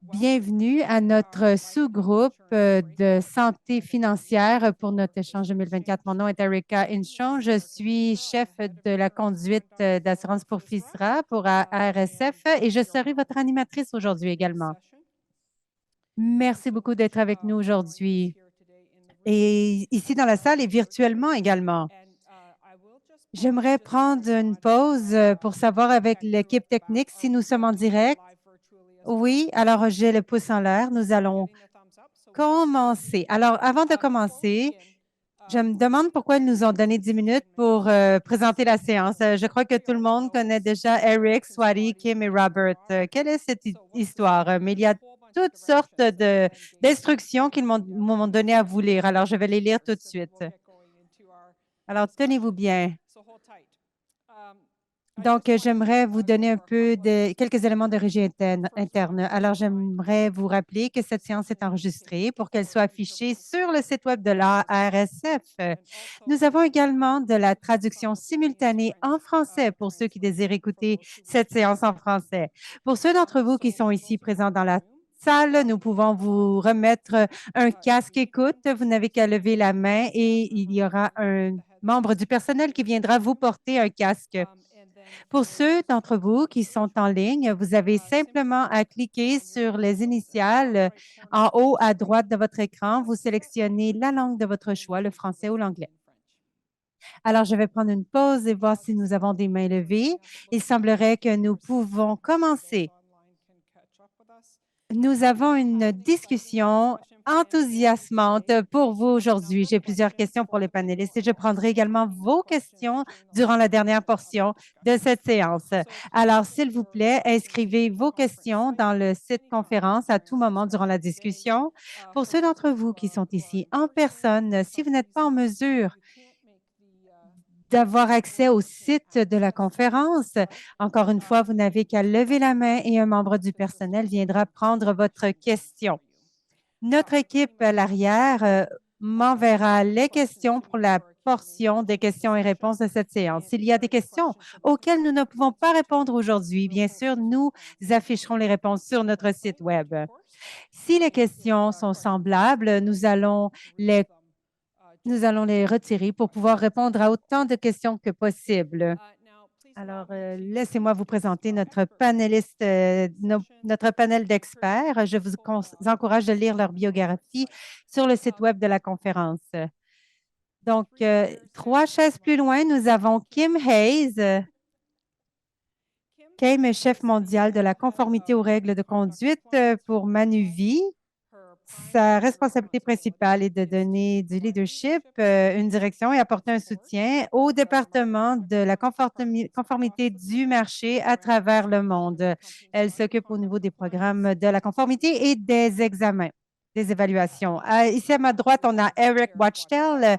Bienvenue à notre sous-groupe de santé financière pour notre échange 2024. Mon nom est Erika Inchon. Je suis chef de la conduite d'assurance pour FISRA pour ARSF et je serai votre animatrice aujourd'hui également. Merci beaucoup d'être avec nous aujourd'hui et ici dans la salle et virtuellement également. J'aimerais prendre une pause pour savoir avec l'équipe technique si nous sommes en direct. Oui, alors j'ai le pouce en l'air. Nous allons commencer. Alors, avant de commencer, je me demande pourquoi ils nous ont donné 10 minutes pour présenter la séance. Je crois que tout le monde connaît déjà Eric, Swati, Kim et Robert. Quelle est cette histoire? Mais il y a toutes sortes d'instructions qu'ils m'ont donné à vous lire. Alors, je vais les lire tout de suite. Alors, tenez-vous bien. Donc, j'aimerais vous donner un peu de quelques éléments de régie interne. Alors, j'aimerais vous rappeler que cette séance est enregistrée pour qu'elle soit affichée sur le site web de l'ARSF. Nous avons également de la traduction simultanée en français pour ceux qui désirent écouter cette séance en français. Pour ceux d'entre vous qui sont ici présents dans la salle, nous pouvons vous remettre un casque écoute. Vous n'avez qu'à lever la main et il y aura un membre du personnel qui viendra vous porter un casque. Pour ceux d'entre vous qui sont en ligne, vous avez simplement à cliquer sur les initiales en haut à droite de votre écran. Vous sélectionnez la langue de votre choix, le français ou l'anglais. Alors, je vais prendre une pause et voir si nous avons des mains levées. Il semblerait que nous pouvons commencer. Nous avons une discussion enthousiasmante pour vous aujourd'hui. J'ai plusieurs questions pour les panélistes et je prendrai également vos questions durant la dernière portion de cette séance. Alors, s'il vous plaît, inscrivez vos questions dans le site conférence à tout moment durant la discussion. Pour ceux d'entre vous qui sont ici en personne, si vous n'êtes pas en mesure d'avoir accès au site de la conférence. Encore une fois, vous n'avez qu'à lever la main et un membre du personnel viendra prendre votre question. Notre équipe à l'arrière m'enverra les questions pour la portion des questions et réponses de cette séance. S'il y a des questions auxquelles nous ne pouvons pas répondre aujourd'hui, bien sûr, nous afficherons les réponses sur notre site Web. Si les questions sont semblables, nous allons les retirer pour pouvoir répondre à autant de questions que possible. Alors, laissez-moi vous présenter notre panéliste, notre panel d'experts. Je vous encourage de lire leur biographie sur le site web de la conférence. Donc, trois chaises plus loin, nous avons Kim Hayes. Kim est chef mondial de la conformité aux règles de conduite pour Manuvie. Sa responsabilité principale est de donner du leadership, une direction et apporter un soutien au département de la conformité du marché à travers le monde. Elle s'occupe au niveau des programmes de la conformité et des examens, des évaluations. Ici à ma droite, on a Eric Wachtel,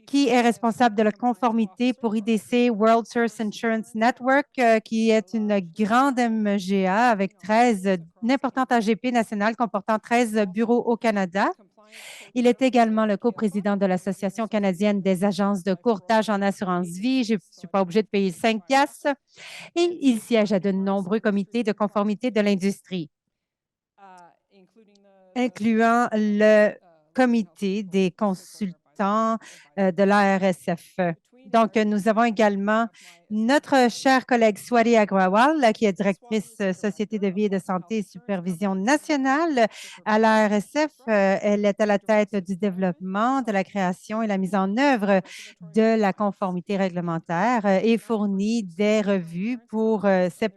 qui est responsable de la conformité pour IDC World Source Insurance Network, qui est une grande MGA avec 13, une importante AGP nationale comportant 13 bureaux au Canada. Il est également le coprésident de l'Association canadienne des agences de courtage en assurance vie. Je ne suis pas obligée de payer 5 piastres. Et il siège à de nombreux comités de conformité de l'industrie, incluant le comité des consultants de l'ARSF. Donc, nous avons également notre chère collègue Swati Agrawal, qui est directrice Société de vie et de santé et supervision nationale à l'ARSF. Elle est à la tête du développement, de la création et la mise en œuvre de la conformité réglementaire et fournit des revues pour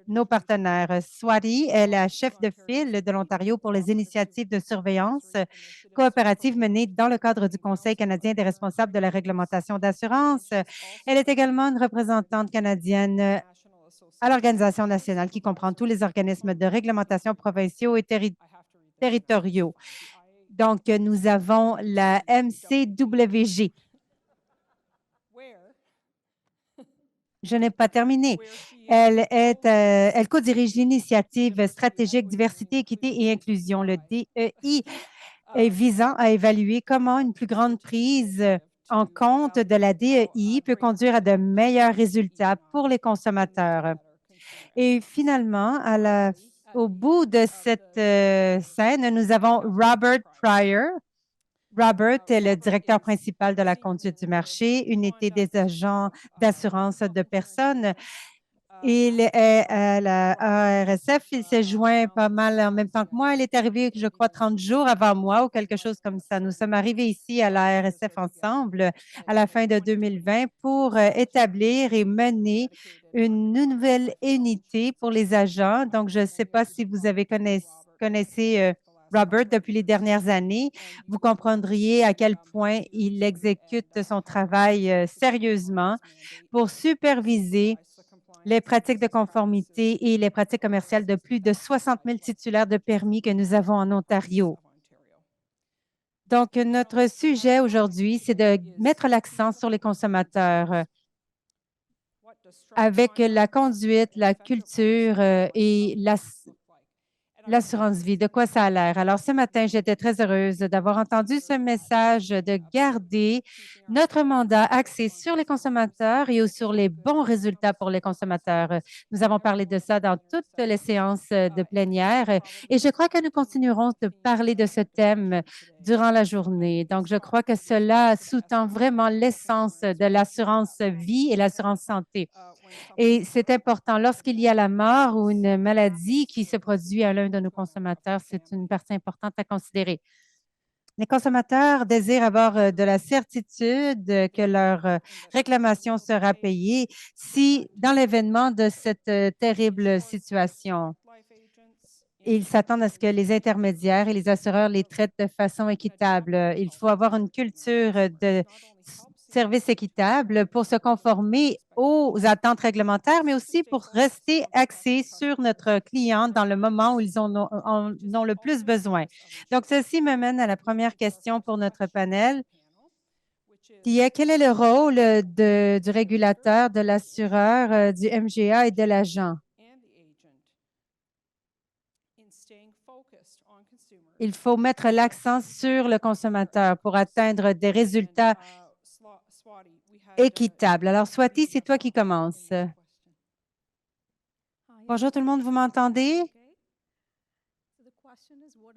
nos partenaires. Swati est la chef de file de l'Ontario pour les initiatives de surveillance coopérative menées dans le cadre du Conseil canadien des responsables de la réglementation d'assurance. Elle est également une représentante canadienne à l'Organisation nationale qui comprend tous les organismes de réglementation provinciaux et territoriaux. Donc, nous avons la MCWG. Je n'ai pas terminé. Elle co-dirige l'initiative stratégique diversité, équité et inclusion, le DEI, visant à évaluer comment une plus grande prise en compte de la DEI peut conduire à de meilleurs résultats pour les consommateurs. Et finalement, à la Au bout de cette scène, nous avons Robert Pryor. Robert est le directeur principal de la conduite du marché, unité des agents d'assurance de personnes. Il est à la ARSF. Il s'est joint pas mal en même temps que moi. Il est arrivé, je crois, 30 jours avant moi ou quelque chose comme ça. Nous sommes arrivés ici à la ARSF ensemble à la fin de 2020 pour établir et mener une nouvelle unité pour les agents. Donc, je ne sais pas si vous avez connaissez Robert depuis les dernières années. Vous comprendriez à quel point il exécute son travail sérieusement pour superviser les pratiques de conformité et les pratiques commerciales de plus de 60 000 titulaires de permis que nous avons en Ontario. Donc, notre sujet aujourd'hui, c'est de mettre l'accent sur les consommateurs avec la conduite, la culture et l'assurance vie. De quoi ça a l'air? Alors, ce matin, j'étais très heureuse d'avoir entendu ce message de garder notre mandat axé sur les consommateurs et sur les bons résultats pour les consommateurs. Nous avons parlé de ça dans toutes les séances de plénière et je crois que nous continuerons de parler de ce thème durant la journée. Donc, je crois que cela sous-tend vraiment l'essence de l'assurance vie et l'assurance santé. Et c'est important. Lorsqu'il y a la mort ou une maladie qui se produit à l'un de nos consommateurs, c'est une partie importante à considérer. Les consommateurs désirent avoir de la certitude que leur réclamation sera payée si, dans l'événement de cette terrible situation, ils s'attendent à ce que les intermédiaires et les assureurs les traitent de façon équitable. Il faut avoir une culture de service équitable pour se conformer aux attentes réglementaires, mais aussi pour rester axé sur notre client dans le moment où ils en ont le plus besoin. Donc, ceci me mène à la première question pour notre panel, qui est quel est le rôle du régulateur, de l'assureur, du MGA et de l'agent? Il faut mettre l'accent sur le consommateur pour atteindre des résultats équitables. Alors, Swati, c'est toi qui commences. Bonjour tout le monde, vous m'entendez?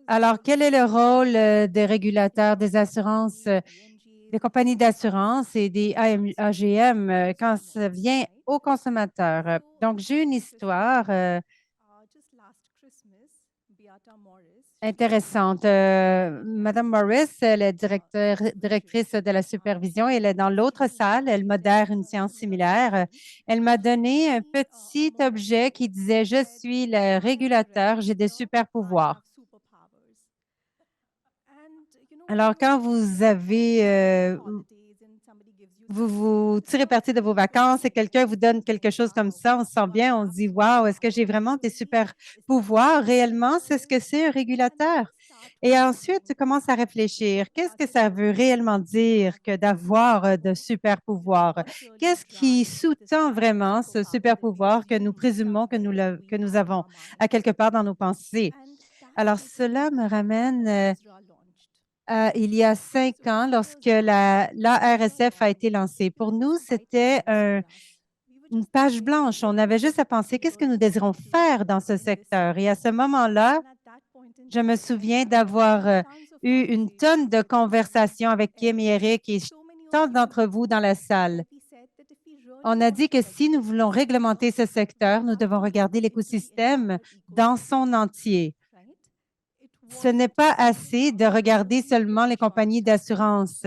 Alors, quel est le rôle des régulateurs des assurances, des compagnies d'assurance et des AGM quand ça vient aux consommateurs? Donc, j'ai une histoire intéressante. Madame Morris, elle est directrice de la supervision. Elle est dans l'autre salle. Elle modère une séance similaire. Elle m'a donné un petit objet qui disait, je suis le régulateur, j'ai des super pouvoirs. Alors, quand vous vous tirez parti de vos vacances et quelqu'un vous donne quelque chose comme ça, on se sent bien, on se dit, waouh, est-ce que j'ai vraiment des super pouvoirs? Réellement, c'est ce que c'est un régulateur. Et ensuite, tu commences à réfléchir. Qu'est-ce que ça veut réellement dire que d'avoir de super pouvoirs? Qu'est-ce qui sous-tend vraiment ce super pouvoir que nous présumons que nous avons à quelque part dans nos pensées? Alors, cela me ramène il y a 5 ans lorsque l'ARSF a été lancée. Pour nous, c'était une page blanche. On avait juste à penser qu'est-ce que nous désirons faire dans ce secteur. Et à ce moment-là, je me souviens d'avoir eu une tonne de conversations avec Kim et Eric et tant d'entre vous dans la salle. On a dit que si nous voulons réglementer ce secteur, nous devons regarder l'écosystème dans son entier. Ce n'est pas assez de regarder seulement les compagnies d'assurance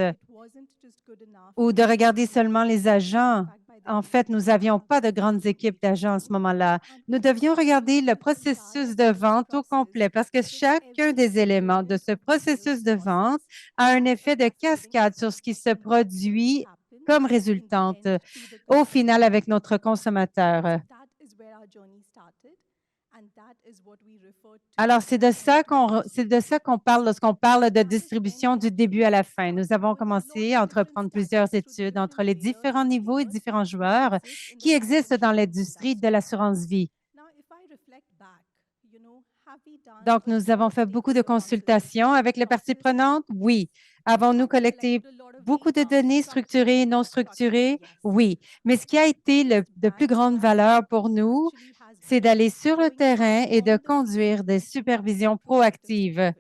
ou de regarder seulement les agents. En fait, nous n'avions pas de grandes équipes d'agents à ce moment-là. Nous devions regarder le processus de vente au complet parce que chacun des éléments de ce processus de vente a un effet de cascade sur ce qui se produit comme résultante au final avec notre consommateur. Alors, c'est de ça qu'on parle lorsqu'on parle de distribution du début à la fin. Nous avons commencé à entreprendre plusieurs études entre les différents niveaux et différents joueurs qui existent dans l'industrie de l'assurance vie. Donc, nous avons fait beaucoup de consultations avec les parties prenantes? Oui. Avons-nous collecté beaucoup de données structurées et non structurées? Oui. Mais ce qui a été de plus grande valeur pour nous, c'est d'aller sur le terrain et de conduire des supervisions proactives.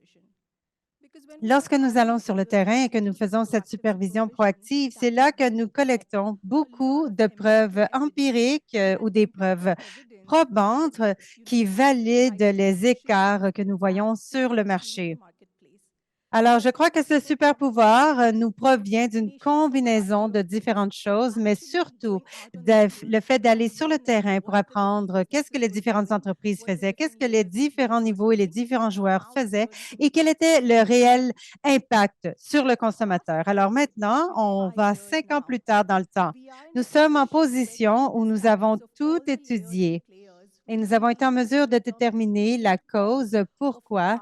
Lorsque nous allons sur le terrain et que nous faisons cette supervision proactive, c'est là que nous collectons beaucoup de preuves empiriques ou des preuves probantes qui valident les écarts que nous voyons sur le marché. Alors, je crois que ce super pouvoir nous provient d'une combinaison de différentes choses, mais surtout le fait d'aller sur le terrain pour apprendre qu'est-ce que les différentes entreprises faisaient, qu'est-ce que les différents niveaux et les différents joueurs faisaient et quel était le réel impact sur le consommateur. Alors maintenant, on va 5 ans plus tard dans le temps. Nous sommes en position où nous avons tout étudié et nous avons été en mesure de déterminer la cause, pourquoi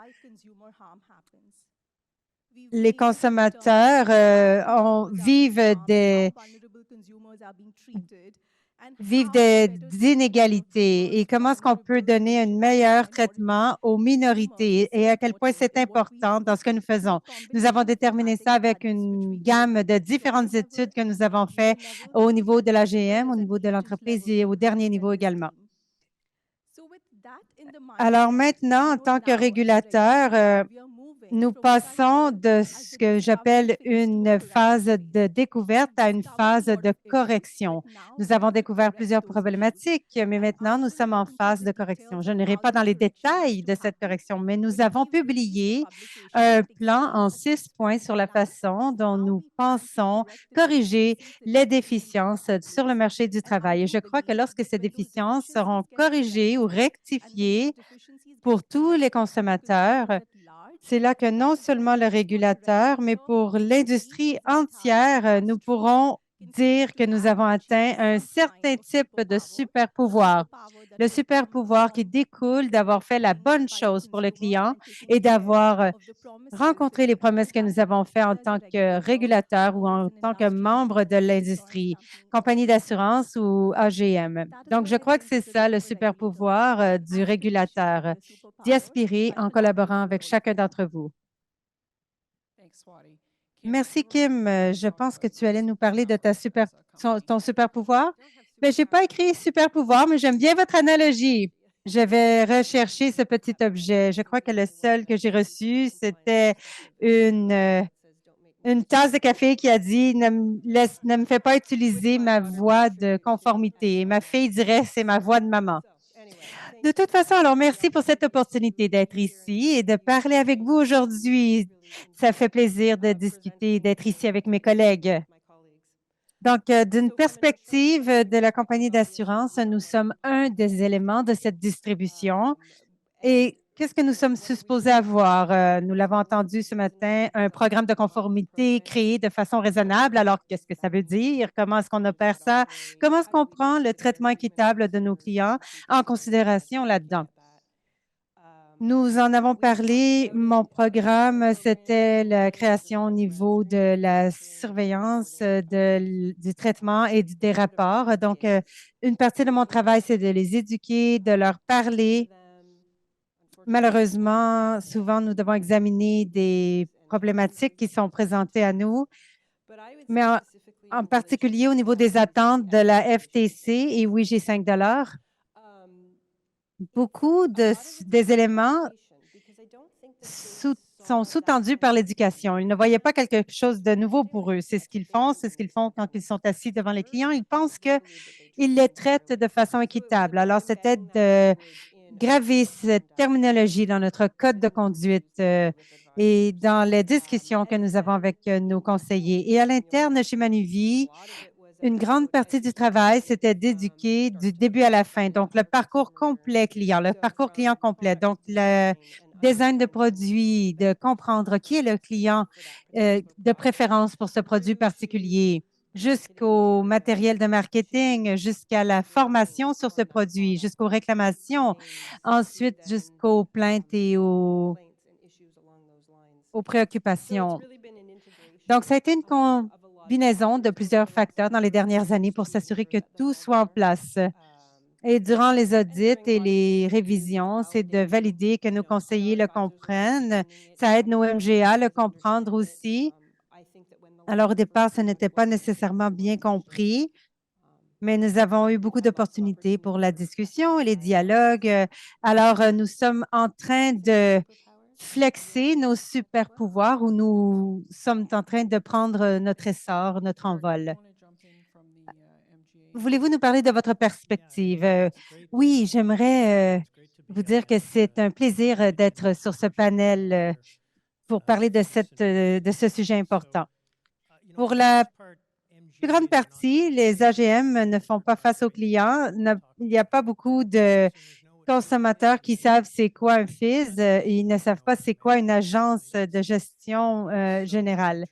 les consommateurs vivent des inégalités et comment est-ce qu'on peut donner un meilleur traitement aux minorités et à quel point c'est important dans ce que nous faisons. Nous avons déterminé ça avec une gamme de différentes études que nous avons faites au niveau de l'AGM, au niveau de l'entreprise et au dernier niveau également. Alors maintenant, en tant que régulateur, nous passons de ce que j'appelle une phase de découverte à une phase de correction. Nous avons découvert plusieurs problématiques, mais maintenant nous sommes en phase de correction. Je n'irai pas dans les détails de cette correction, mais nous avons publié un plan en 6 points sur la façon dont nous pensons corriger les déficiences sur le marché du travail. Et je crois que lorsque ces déficiences seront corrigées ou rectifiées pour tous les consommateurs, c'est là que non seulement le régulateur, mais pour l'industrie entière, nous pourrons dire que nous avons atteint un certain type de super pouvoir. Le super pouvoir qui découle d'avoir fait la bonne chose pour le client et d'avoir rencontré les promesses que nous avons faites en tant que régulateur ou en tant que membre de l'industrie, compagnie d'assurance ou AGM. Donc, je crois que c'est ça le super pouvoir du régulateur, d'y aspirer en collaborant avec chacun d'entre vous. Merci, Kim. Je pense que tu allais nous parler de ton super pouvoir. Mais je n'ai pas écrit super pouvoir, mais j'aime bien votre analogie. Je vais rechercher ce petit objet. Je crois que le seul que j'ai reçu, c'était une, euh, une tasse de café qui a dit ne me fais pas utiliser ma voix de conformité. Et ma fille dirait c'est ma voix de maman. De toute façon, alors merci pour cette opportunité d'être ici et de parler avec vous aujourd'hui. Ça fait plaisir de discuter, d'être ici avec mes collègues. Donc, d'une perspective de la compagnie d'assurance, nous sommes un des éléments de cette distribution. Et qu'est-ce que nous sommes supposés avoir? Nous l'avons entendu ce matin, un programme de conformité créé de façon raisonnable. Alors, qu'est-ce que ça veut dire? Comment est-ce qu'on opère ça? Comment est-ce qu'on prend le traitement équitable de nos clients en considération là-dedans? Nous en avons parlé. Mon programme, c'était la création au niveau de la surveillance du traitement et des rapports. Donc, une partie de mon travail, c'est de les éduquer, de leur parler. Malheureusement, souvent, nous devons examiner des problématiques qui sont présentées à nous, mais en particulier au niveau des attentes de la FTC. Et oui, j'ai 5 beaucoup des éléments sont sous-tendus par l'éducation. Ils ne voyaient pas quelque chose de nouveau pour eux. C'est ce qu'ils font, c'est ce qu'ils font quand ils sont assis devant les clients. Ils pensent qu'ils les traitent de façon équitable. Alors, c'était de graver cette terminologie dans notre code de conduite et dans les discussions que nous avons avec nos conseillers. Et à l'interne, chez Manuvie, une grande partie du travail, c'était d'éduquer du début à la fin. Donc, le parcours complet client, le parcours client complet. Donc, le design de produit, de comprendre qui est le client de préférence pour ce produit particulier, jusqu'au matériel de marketing, jusqu'à la formation sur ce produit, jusqu'aux réclamations, ensuite jusqu'aux plaintes et aux préoccupations. Donc, ça a été une combinaison de plusieurs facteurs dans les dernières années pour s'assurer que tout soit en place. Et durant les audits et les révisions, c'est de valider que nos conseillers le comprennent. Ça aide nos MGA à le comprendre aussi. Alors, au départ, ce n'était pas nécessairement bien compris. Mais nous avons eu beaucoup d'opportunités pour la discussion et les dialogues. Alors, nous sommes en train de flexer nos super pouvoirs ou nous sommes en train de prendre notre essor, notre envol. Voulez-vous nous parler de votre perspective? Oui, j'aimerais vous dire que c'est un plaisir d'être sur ce panel pour parler de ce sujet important. Pour la plus grande partie, les AGM ne font pas face aux clients. Il n'y a pas beaucoup de consommateurs qui savent c'est quoi un FIS. Ils ne savent pas c'est quoi une agence de gestion générale.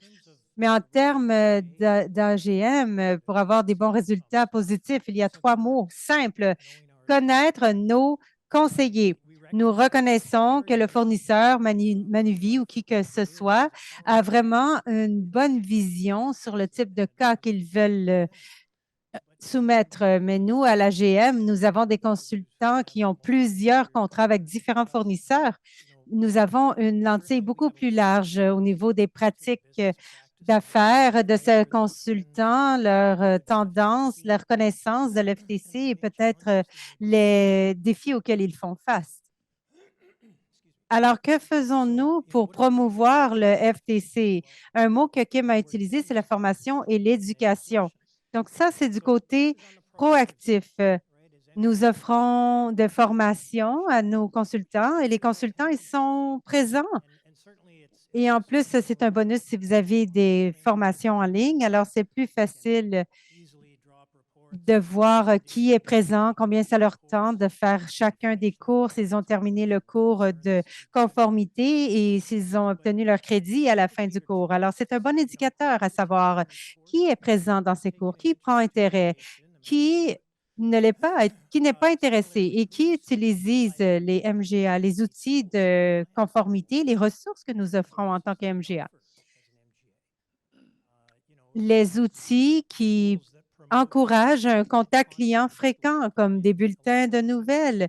Mais en termes d'AGM, pour avoir des bons résultats positifs, il y a trois mots simples. Connaître nos conseillers. Nous reconnaissons que le fournisseur, Manuvie ou qui que ce soit, a vraiment une bonne vision sur le type de cas qu'ils veulent soumettre. Mais nous, à l'AGM, nous avons des consultants qui ont plusieurs contrats avec différents fournisseurs. Nous avons une lentille beaucoup plus large au niveau des pratiques d'affaires de ce consultant, leur tendance, leur connaissance de l'FTC et peut-être les défis auxquels ils font face. Alors, que faisons-nous pour promouvoir le FTC? Un mot que Kim a utilisé, c'est la formation et l'éducation. Donc, ça, c'est du côté proactif. Nous offrons des formations à nos consultants et les consultants, ils sont présents. Et en plus, c'est un bonus si vous avez des formations en ligne. Alors, c'est plus facile de voir qui est présent, combien ça leur tente de faire chacun des cours, s'ils ont terminé le cours de conformité et s'ils ont obtenu leur crédit à la fin du cours. Alors, c'est un bon indicateur à savoir qui est présent dans ces cours, qui prend intérêt, qui ne l'est pas, qui n'est pas intéressé et qui utilise les MGA, les outils de conformité, les ressources que nous offrons en tant que MGA. Les outils qui encouragent un contact client fréquent, comme des bulletins de nouvelles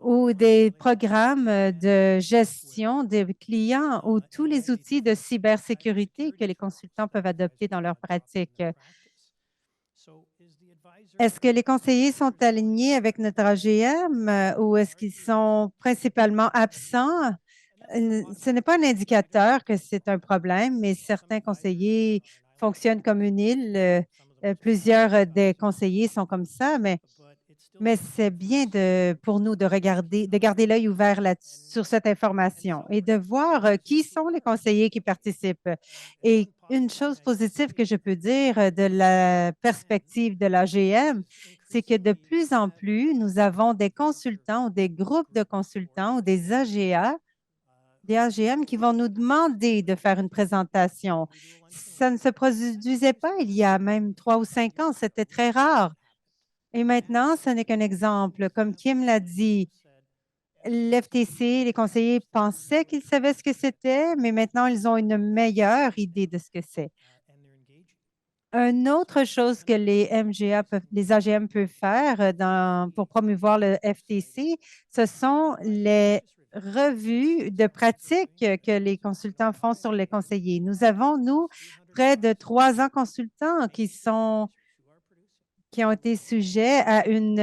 ou des programmes de gestion des clients ou tous les outils de cybersécurité que les consultants peuvent adopter dans leur pratique. Est-ce que les conseillers sont alignés avec notre AGM ou est-ce qu'ils sont principalement absents? Ce n'est pas un indicateur que c'est un problème, mais certains conseillers fonctionnent comme une île. Plusieurs des conseillers sont comme ça, mais c'est bien pour nous de garder l'œil ouvert sur cette information et de voir qui sont les conseillers qui participent. Et une chose positive que je peux dire de la perspective de l'AGM, c'est que de plus en plus, nous avons des consultants ou des groupes de consultants ou des AGM qui vont nous demander de faire une présentation. Ça ne se produisait pas il y a même 3 ou 5 ans, c'était très rare. Et maintenant, ce n'est qu'un exemple. Comme Kim l'a dit, l'FTC, les conseillers pensaient qu'ils savaient ce que c'était, mais maintenant, ils ont une meilleure idée de ce que c'est. Une autre chose que les AGM peuvent faire pour promouvoir le FTC, ce sont les revues de pratiques que les consultants font sur les conseillers. Nous avons, nous, près de 300 consultants qui ont été sujets à une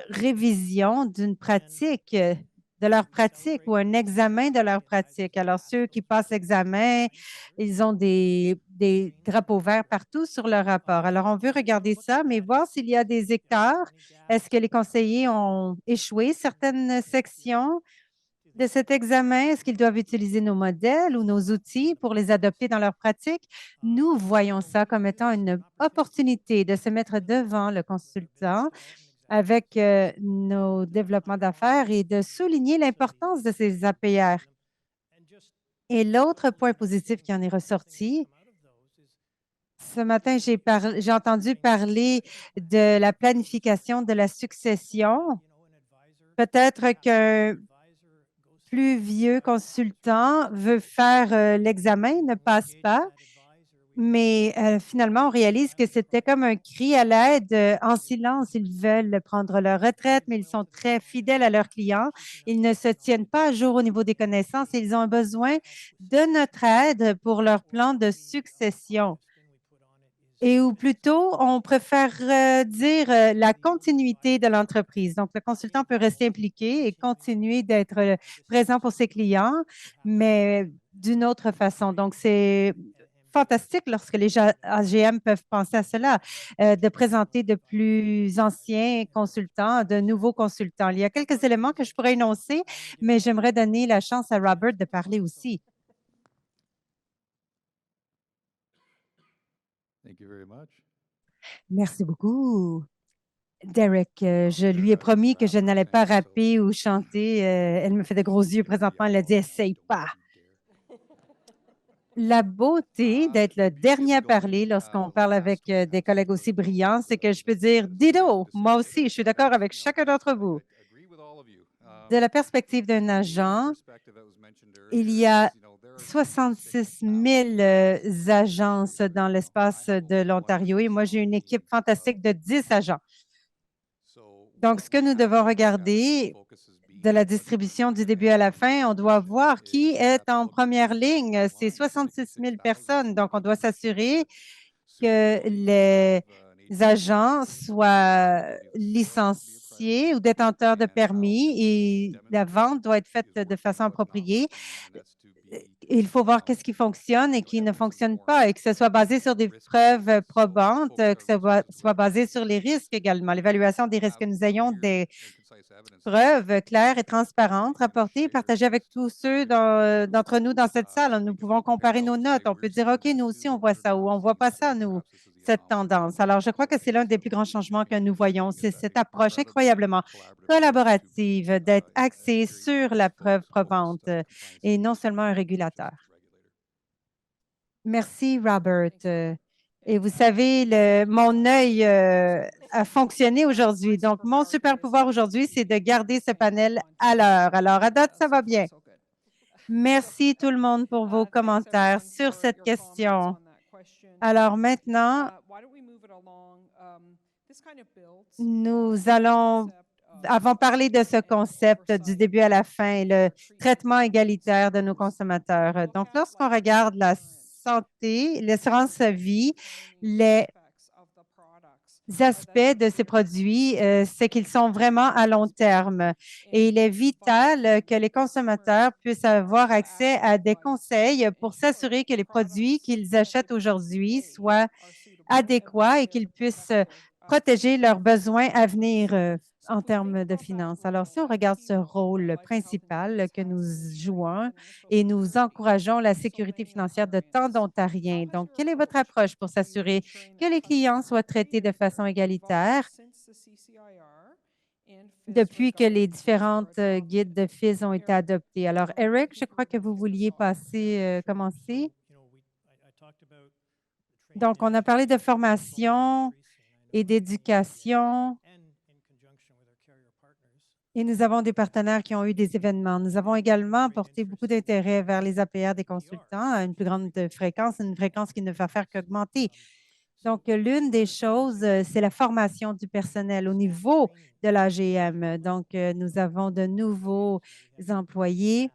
révision d'une pratique, de leur pratique ou un examen de leur pratique. Alors, ceux qui passent l'examen, ils ont des drapeaux verts partout sur leur rapport. Alors, on veut regarder ça, mais voir s'il y a des écarts. Est-ce que les conseillers ont échoué certaines sections de cet examen? Est-ce qu'ils doivent utiliser nos modèles ou nos outils pour les adopter dans leur pratique? Nous voyons ça comme étant une opportunité de se mettre devant le consultant avec nos développements d'affaires et de souligner l'importance de ces APR. Et l'autre point positif qui en est ressorti, ce matin, j'ai entendu parler de la planification de la succession. Peut-être qu'un plus vieux consultant veut faire l'examen, ne passe pas, mais finalement, on réalise que c'était comme un cri à l'aide en silence. Ils veulent prendre leur retraite, mais ils sont très fidèles à leurs clients. Ils ne se tiennent pas à jour au niveau des connaissances et ils ont besoin de notre aide pour leur plan de succession. et ou plutôt, on préfère dire la continuité de l'entreprise. Donc, le consultant peut rester impliqué et continuer d'être présent pour ses clients, mais d'une autre façon. Donc, c'est fantastique lorsque les AGM peuvent penser à cela, de présenter de plus anciens consultants, de nouveaux consultants. Il y a quelques éléments que je pourrais énoncer, mais j'aimerais donner la chance à Robert de parler aussi. Merci beaucoup. Derek, je lui ai promis que je n'allais pas rapper ou chanter. Elle me fait de gros yeux présentement. Elle a dit, essaye pas. La beauté d'être le dernier à parler lorsqu'on parle avec des collègues aussi brillants, c'est que je peux dire, Dido, moi aussi, je suis d'accord avec chacun d'entre vous. De la perspective d'un agent, il y a 66 000 agences dans l'espace de l'Ontario et moi, j'ai une équipe fantastique de 10 agents. Donc, ce que nous devons regarder de la distribution du début à la fin, on doit voir qui est en première ligne. C'est 66 000 personnes. Donc, on doit s'assurer que les agents soient licenciés ou détenteurs de permis et la vente doit être faite de façon appropriée. Il faut voir qu'est-ce qui fonctionne et qui ne fonctionne pas et que ce soit basé sur des preuves probantes, que ce soit basé sur les risques également, l'évaluation des risques, que nous ayons des preuves claires et transparentes, rapportées et partagées avec tous ceux d'entre nous dans cette salle. Nous pouvons comparer nos notes. On peut dire, OK, nous aussi, on voit ça ou on ne voit pas ça, nous, cette tendance. Alors, je crois que c'est l'un des plus grands changements que nous voyons. C'est cette approche incroyablement collaborative d'être axée sur la preuve probante et non seulement un régulateur. Merci, Robert. Et vous savez, mon œil a fonctionné aujourd'hui. Donc, mon super pouvoir aujourd'hui, c'est de garder ce panel à l'heure. Alors, à date, ça va bien. Merci tout le monde pour vos commentaires sur cette question. Alors maintenant, nous avons parlé de ce concept du début à la fin, le traitement égalitaire de nos consommateurs. Donc, lorsqu'on regarde la santé, l'assurance vie, les aspects de ces produits, c'est qu'ils sont vraiment à long terme. Et il est vital que les consommateurs puissent avoir accès à des conseils pour s'assurer que les produits qu'ils achètent aujourd'hui soient adéquats et qu'ils puissent protéger leurs besoins à venir en termes de finances. Alors, si on regarde ce rôle principal que nous jouons et nous encourageons la sécurité financière de tant d'Ontariens, donc, quelle est votre approche pour s'assurer que les clients soient traités de façon égalitaire depuis que les différentes guides de FIS ont été adoptés? Alors, Eric, je crois que vous vouliez commencer. Donc, on a parlé de formation et d'éducation. Et nous avons des partenaires qui ont eu des événements. Nous avons également porté beaucoup d'intérêt vers les APR des consultants à une plus grande fréquence, une fréquence qui ne va faire qu'augmenter. Donc, l'une des choses, c'est la formation du personnel au niveau de l'AGM. Donc, nous avons de nouveaux employés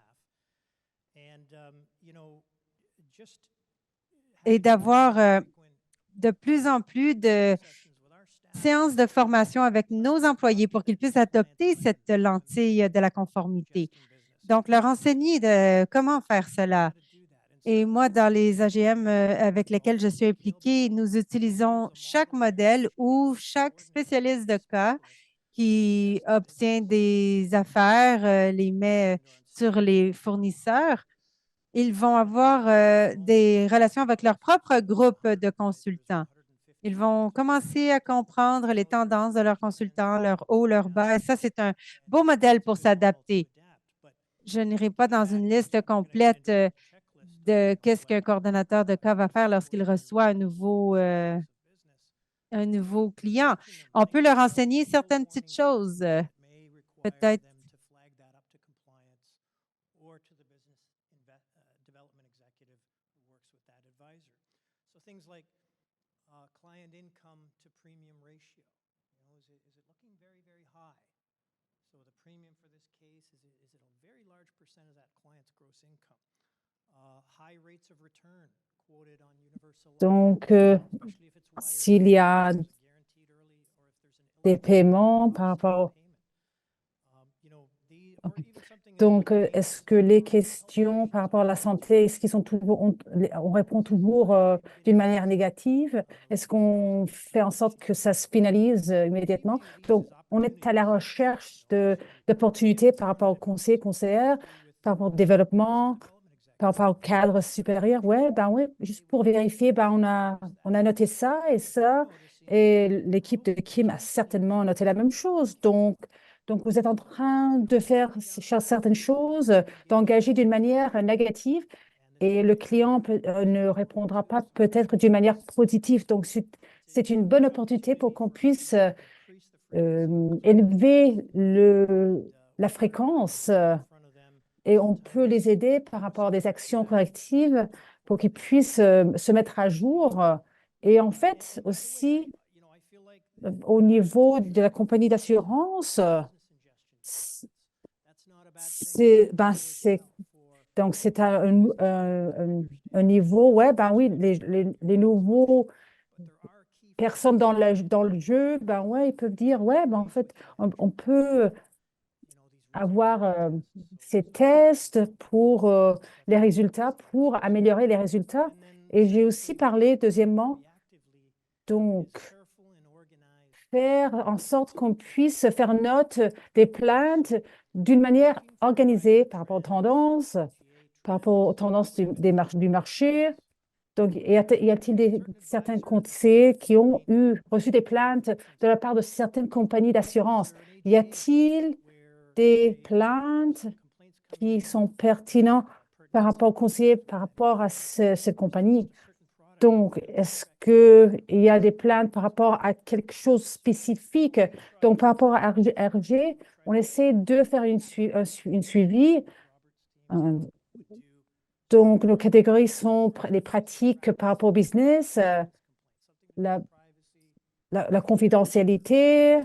et d'avoir de plus en plus de séances de formation avec nos employés pour qu'ils puissent adopter cette lentille de la conformité. Donc, leur enseigner de comment faire cela. Et moi, dans les AGM avec lesquels je suis impliquée, nous utilisons chaque modèle ou chaque spécialiste de cas qui obtient des affaires, les met sur les fournisseurs. Ils vont avoir des relations avec leur propre groupe de consultants. Ils vont commencer à comprendre les tendances de leurs consultants, leurs hauts, leurs bas. Et ça, c'est un beau modèle pour s'adapter. Je n'irai pas dans une liste complète de qu'est-ce qu'un coordonnateur de cas va faire lorsqu'il reçoit un nouveau client. On peut leur enseigner certaines petites choses. Peut-être client income to premium ratio. Is it looking very, very high? So the premium for this case, is it a very large percent of that client's gross income? High rates of return, Donc, s'il y a des paiements par rapport. Donc, est-ce que les questions par rapport à la santé, est-ce qu'ils sont toujours, on répond toujours d'une manière négative? Est-ce qu'on fait en sorte que ça se finalise immédiatement? Donc, on est à la recherche d'opportunités par rapport aux conseillers, conseillères, par rapport au développement, par rapport au cadre supérieur. Ouais, juste pour vérifier, on a noté ça et ça. Et l'équipe de Kim a certainement noté la même chose. Donc, vous êtes en train de faire certaines choses, d'engager d'une manière négative et le client ne répondra pas peut-être d'une manière positive. Donc, c'est une bonne opportunité pour qu'on puisse élever la fréquence et on peut les aider par rapport à des actions correctives pour qu'ils puissent se mettre à jour. Et en fait, aussi, au niveau de la compagnie d'assurance, donc c'est un niveau, ouais, ben oui, les nouveaux personnes dans le jeu, ben ouais, ils peuvent dire, ouais, ben en fait, on peut avoir ces tests pour les résultats, pour améliorer les résultats. Et j'ai aussi parlé, deuxièmement, donc, faire en sorte qu'on puisse faire note des plaintes d'une manière organisée par rapport aux tendances, par rapport aux tendances du marché. Donc, y a-t-il certains conseillers qui ont reçu des plaintes de la part de certaines compagnies d'assurance? Y a-t-il des plaintes qui sont pertinentes par rapport aux conseillers, par rapport à cette compagnie? Donc, est-ce qu'il y a des plaintes par rapport à quelque chose de spécifique? Donc, par rapport à RG, on essaie de faire une suivi. Euh, Donc, nos catégories sont les pratiques par rapport au business, la, la confidentialité.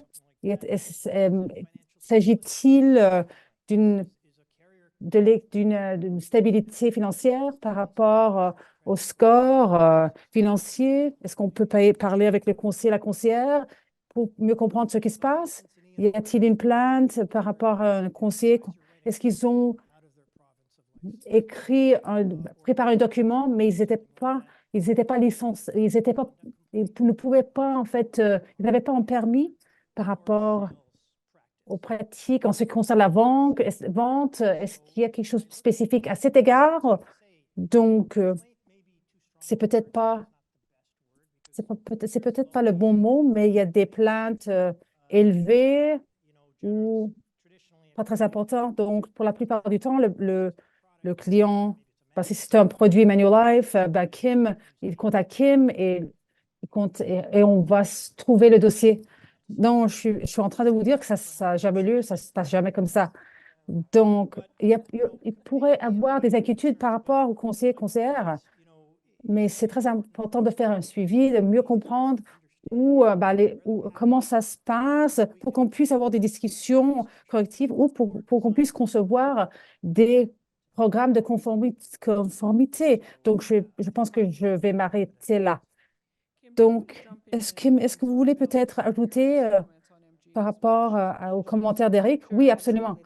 S'agit-il d'une d'une stabilité financière par rapport au score financier? Est-ce qu'on peut parler avec le conseiller, la conseillère pour mieux comprendre ce qui se passe? Y a-t-il une plainte par rapport à un conseiller? Est-ce qu'ils ont préparé un document, mais ils étaient pas licenciés, ils ne pouvaient pas, en fait, ils n'avaient pas un permis par rapport aux pratiques en ce qui concerne la vente, est-ce qu'il y a quelque chose de spécifique à cet égard? Donc, c'est peut-être pas, c'est peut-être pas le bon mot, mais il y a des plaintes élevées ou pas très importantes. Donc, pour la plupart du temps, le client, parce que c'est un produit Manulife, ben Kim, il contacte Kim et et on va trouver le dossier. Non, je suis en train de vous dire que ça n'a jamais lieu, ça ne se passe jamais comme ça. Donc, il pourrait avoir des inquiétudes par rapport aux conseillers, conseillères, mais c'est très important de faire un suivi, de mieux comprendre comment ça se passe pour qu'on puisse avoir des discussions correctives ou pour qu'on puisse concevoir des programmes de conformité. Donc, je pense que je vais m'arrêter là. Donc, est-ce que vous voulez peut-être ajouter par rapport aux commentaires d'Eric? Oui, absolument.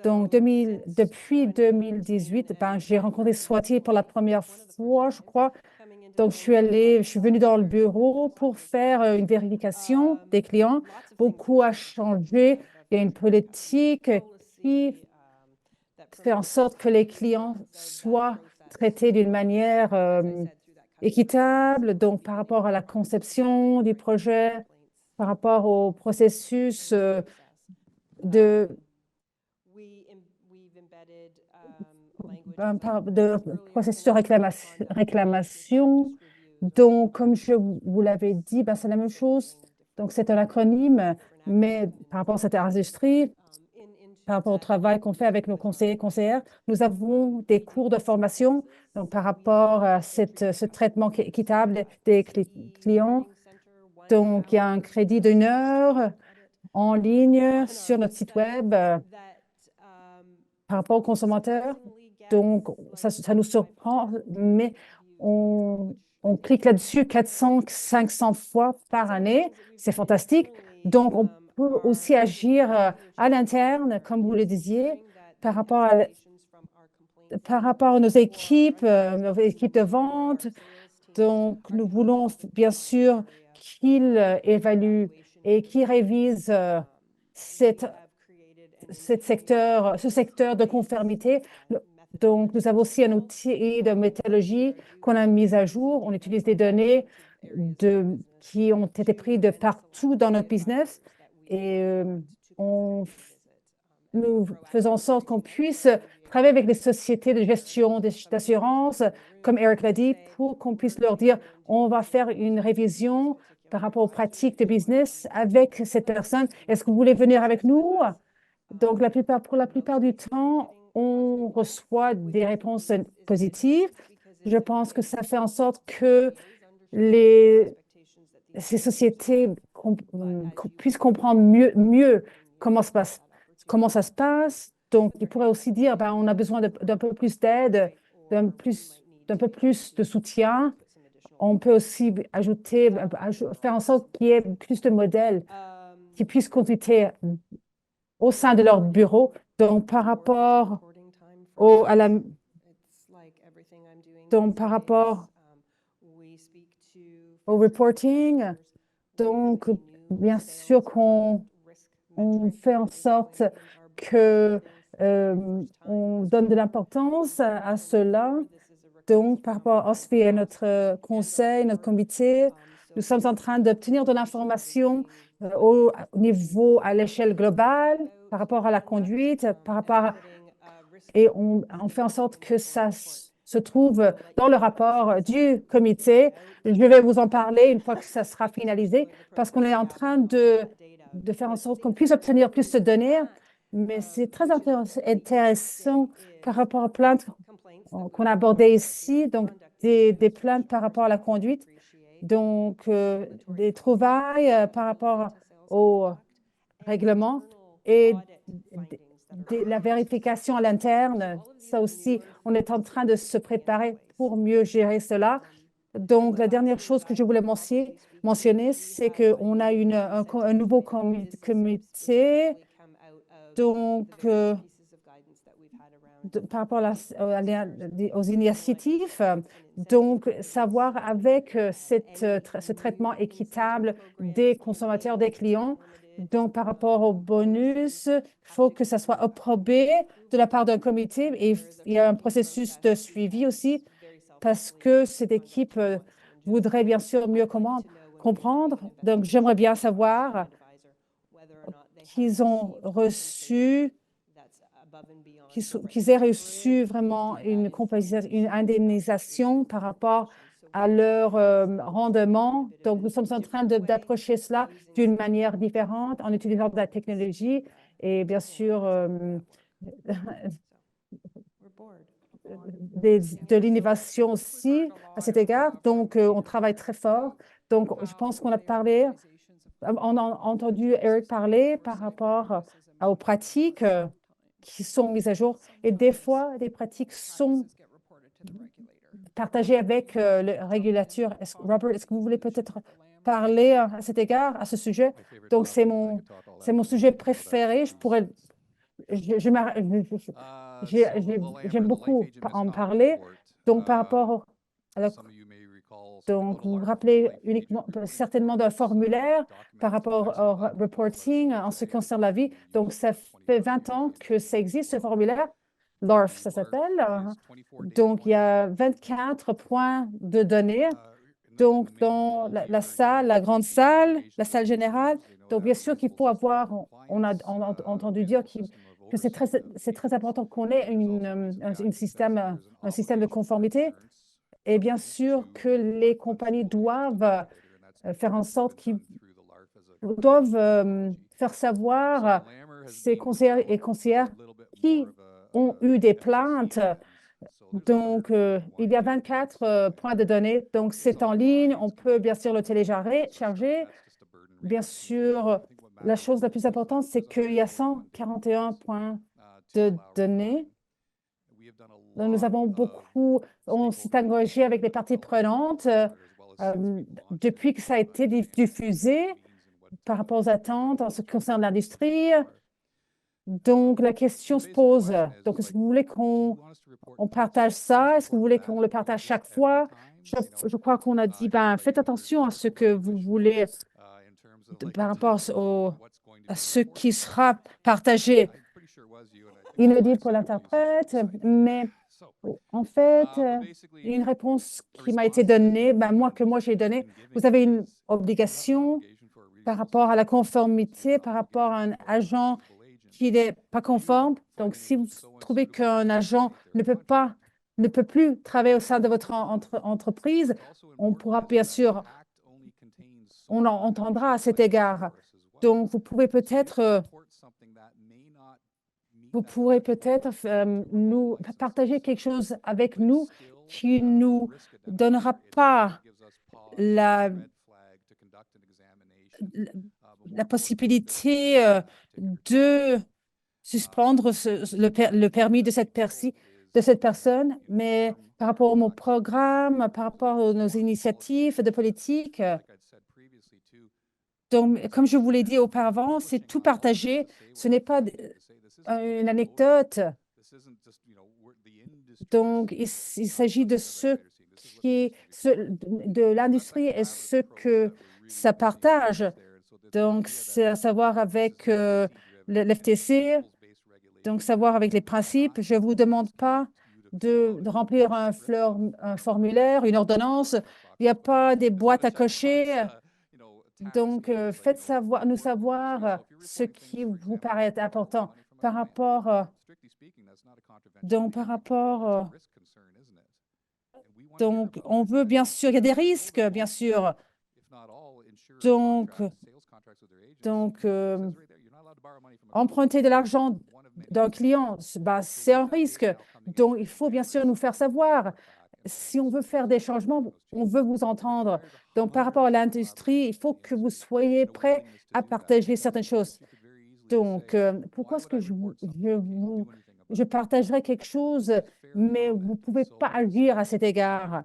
Donc, depuis 2018, ben, j'ai rencontré Swati pour la première fois, je crois. Donc, je suis venue dans le bureau pour faire une vérification des clients. Beaucoup a changé. Il y a une politique qui fait en sorte que les clients soient traités d'une manière équitable. Donc, par rapport à la conception du projet, par rapport au processus de de processus de réclamation. Donc, comme je vous l'avais dit, ben, c'est la même chose. Donc, c'est un acronyme, mais par rapport à cette industrie, par rapport au travail qu'on fait avec nos conseillers et conseillères, nous avons des cours de formation donc, par rapport à ce traitement équitable des clients. Donc, il y a un crédit d'une heure en ligne sur notre site web par rapport aux consommateurs. Donc, ça nous surprend, mais on clique là-dessus 400, 500 fois par année. C'est fantastique. Donc, on peut aussi agir à l'interne, comme vous le disiez, par rapport à nos équipes de vente. Donc, nous voulons bien sûr qu'ils évaluent et qu'ils révisent ce secteur de conformité. Donc, nous avons aussi un outil de méthodologie qu'on a mis à jour. On utilise des données qui ont été prises de partout dans notre business et nous faisons en sorte qu'on puisse travailler avec les sociétés de gestion d'assurance, comme Eric l'a dit, pour qu'on puisse leur dire, on va faire une révision par rapport aux pratiques de business avec cette personne. Est-ce que vous voulez venir avec nous? Donc, pour la plupart du temps, on reçoit des réponses positives. Je pense que ça fait en sorte que ces sociétés puissent comprendre mieux comment ça se passe. Donc, ils pourraient aussi dire, ben, on a besoin d'un peu plus d'aide, d'un peu plus de soutien. On peut aussi faire en sorte qu'il y ait plus de modèles qui puissent consulter au sein de leur bureau. Donc, par rapport à la, donc, par rapport au reporting, donc, bien sûr qu'on fait en sorte que on donne de l'importance à cela. Donc, par rapport à OSFI et notre conseil, notre comité, nous sommes en train d'obtenir de l'information au niveau, à l'échelle globale, par rapport à la conduite, et on fait en sorte que ça se trouve dans le rapport du comité. Je vais vous en parler une fois que ça sera finalisé, parce qu'on est en train de faire en sorte qu'on puisse obtenir plus de données, mais c'est très intéressant par rapport aux plaintes qu'on a abordées ici, donc des plaintes par rapport à la conduite, donc des trouvailles par rapport au règlement et la vérification à l'interne. Ça aussi, on est en train de se préparer pour mieux gérer cela. Donc, la dernière chose que je voulais mentionner, c'est qu'on a un nouveau comité. Donc, par rapport aux initiatives, donc savoir avec ce traitement équitable des consommateurs, des clients, donc par rapport au bonus, il faut que ça soit approuvé de la part d'un comité et il y a un processus de suivi aussi parce que cette équipe voudrait bien sûr mieux comprendre. Donc, j'aimerais bien savoir qu'ils ont reçu qu'ils aient reçu vraiment une indemnisation par rapport à leur rendement. Donc, nous sommes en train d'approcher cela d'une manière différente en utilisant de la technologie et bien sûr de l'innovation aussi à cet égard. Donc, on travaille très fort. Donc, je pense qu'on a parlé, on a entendu Eric parler par rapport aux pratiques qui sont mises à jour. Et des fois, des pratiques sont partagées avec le régulateur. Robert, est-ce que vous voulez peut-être parler à cet égard, à ce sujet? Donc, c'est mon sujet préféré. J'aime beaucoup en parler. Donc, par rapport à la donc, vous vous rappelez certainement d'un formulaire par rapport au reporting en ce qui concerne la vie. Donc, ça fait 20 ans que ça existe, ce formulaire. LARF, ça s'appelle. Donc, il y a 24 points de données. Donc, dans la salle, la grande salle, la salle générale. Donc, bien sûr qu'il faut avoir, on a entendu dire que c'est très important qu'on ait un système de conformité. Et bien sûr que les compagnies doivent faire en sorte qu'ils doivent faire savoir ces conseillers et conseillères qui ont eu des plaintes. Donc, il y a 24 points de données. Donc, c'est en ligne. On peut bien sûr le télécharger. Bien sûr, la chose la plus importante, c'est qu'il y a 141 points de données. Nous avons beaucoup, on s'est engagé avec les parties prenantes depuis que ça a été diffusé par rapport aux attentes en ce qui concerne l'industrie. Donc, la question se pose. Donc, est-ce que vous voulez qu'on partage ça? Est-ce que vous voulez qu'on le partage chaque fois? Je crois qu'on a dit, ben, faites attention à ce que vous voulez par rapport à ce qui sera partagé. Inaudible pour l'interprète, mais en fait, une réponse qui m'a été donnée, ben, moi j'ai donnée, vous avez une obligation par rapport à la conformité, par rapport à un agent qui n'est pas conforme. Donc, si vous trouvez qu'un agent ne peut plus travailler au sein de votre entreprise, on pourra bien sûr, on en entendra à cet égard. Donc, vous pourrez peut-être nous partager quelque chose avec nous qui nous donnera pas la possibilité de suspendre le permis de cette personne, mais par rapport à mon programme, par rapport à nos initiatives de politique. Donc, comme je vous l'ai dit auparavant, c'est tout partagé. Ce n'est pas une anecdote. Donc, il s'agit de de l'industrie et ce que ça partage. Donc, c'est à savoir avec l'FTC, donc savoir avec les principes. Je ne vous demande pas de remplir un formulaire, une ordonnance. Il n'y a pas des boîtes à cocher. Donc, faites nous savoir ce qui vous paraît important par rapport. Donc, on veut bien sûr, il y a des risques, bien sûr. Donc, emprunter de l'argent d'un client, bah, c'est un risque. Donc, il faut bien sûr nous faire savoir. Si on veut faire des changements, on veut vous entendre. Donc, par rapport à l'industrie, il faut que vous soyez prêts à partager certaines choses. Donc, pourquoi est-ce que je partagerai quelque chose, mais vous ne pouvez pas agir à cet égard?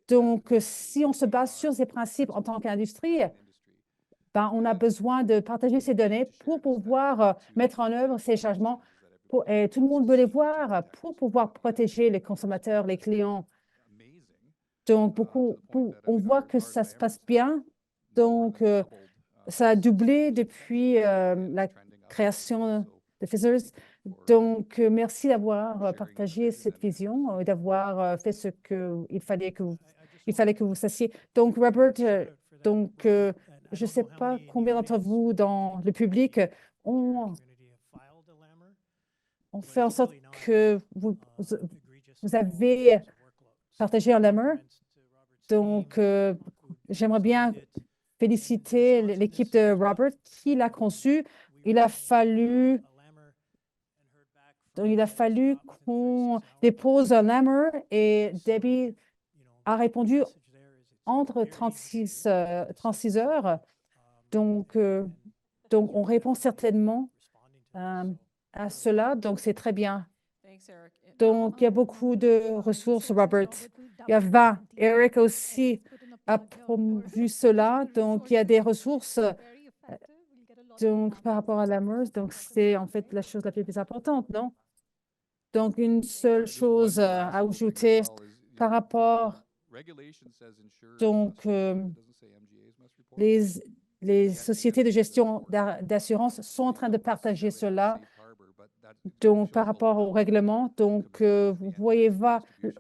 Donc, si on se base sur ces principes en tant qu'industrie, ben, on a besoin de partager ces données pour pouvoir mettre en œuvre ces changements. Et tout le monde veut les voir pour pouvoir protéger les consommateurs, les clients. Donc, on voit que ça se passe bien. Donc, ça a doublé depuis la création de Fizzers. Donc, merci d'avoir partagé cette vision et d'avoir fait ce qu'il fallait que vous sachiez. Donc, Robert, je ne sais pas combien d'entre vous dans le public ont fait en sorte que vous avez partagé un Lemmer. Donc, j'aimerais bien féliciter l'équipe de Robert qui l'a conçu. Il a fallu qu'on dépose un Lemmer et Debbie a répondu entre 36 heures. Donc, on répond certainement à cela. Donc, c'est très bien. Donc, il y a beaucoup de ressources, Robert. Il y a 20. Eric aussi a promu cela. Donc, il y a des ressources donc, par rapport à la MERS. Donc, c'est en fait la chose la plus importante, non? Donc, une seule chose à ajouter par rapport. Donc, les sociétés de gestion d'assurance sont en train de partager cela. Donc, par rapport au règlement, donc, vous voyez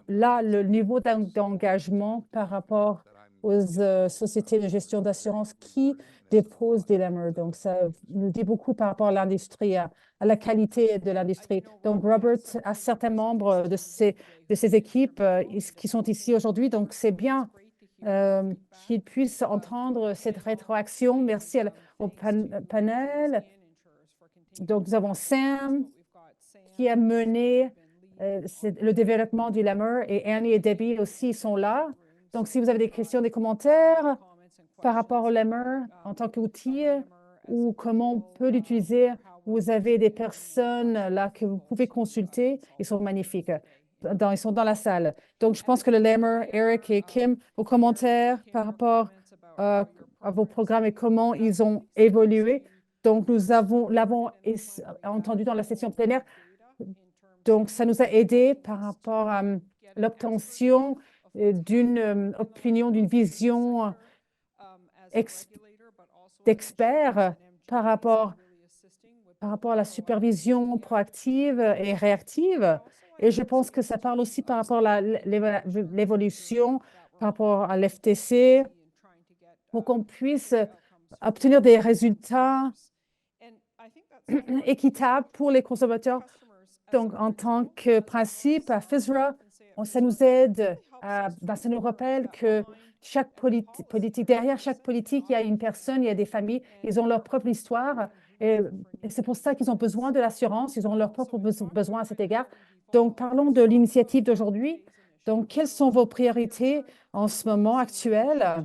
là le niveau d'engagement par rapport aux sociétés de gestion d'assurance qui déposent des LEMR. Donc, ça nous dit beaucoup par rapport à l'industrie, à la qualité de l'industrie. Donc, Robert a certains membres de ces équipes qui sont ici aujourd'hui. Donc, c'est bien qu'ils puissent entendre cette rétroaction. Merci au panel. Donc, nous avons Sam qui a mené le développement du LEMR et Annie et Debbie aussi sont là. Donc, si vous avez des questions, des commentaires par rapport au LEMR en tant qu'outil ou comment on peut l'utiliser Vous avez des personnes là que vous pouvez consulter. Ils sont magnifiques. Ils sont dans la salle. Donc, je pense que le Lemmer, Eric et Kim, vos commentaires par rapport à vos programmes et comment ils ont évolué. Donc, nous l'avons entendu dans la session plénière. Donc, ça nous a aidé par rapport à l'obtention d'une opinion, d'une vision d'experts par rapport à la supervision proactive et réactive. Et je pense que ça parle aussi par rapport à l'évolution, par rapport à l'FTC, pour qu'on puisse obtenir des résultats équitables pour les consommateurs. Donc, en tant que principe, à FISRA, ça nous aide, ça nous rappelle que chaque politique, derrière chaque politique, il y a une personne, il y a des familles, ils ont leur propre histoire. Et c'est pour ça qu'ils ont besoin de l'assurance, ils ont leur propre besoin à cet égard. Donc, parlons de l'initiative d'aujourd'hui. Donc, quelles sont vos priorités en ce moment actuel?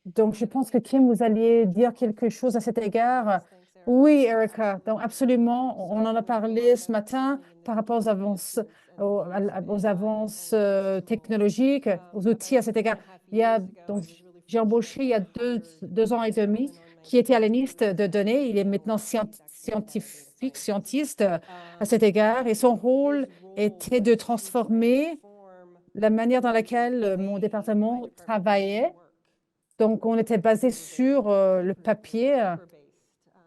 Donc, je pense que Kim, vous alliez dire quelque chose à cet égard. Oui, Erica, donc absolument, on en a parlé ce matin par rapport aux avances, aux avances technologiques, aux outils à cet égard. Donc, j'ai embauché il y a deux ans et demi qui était analyste de données. Il est maintenant scientiste à cet égard et son rôle était de transformer la manière dans laquelle mon département travaillait. Donc, on était basé sur le papier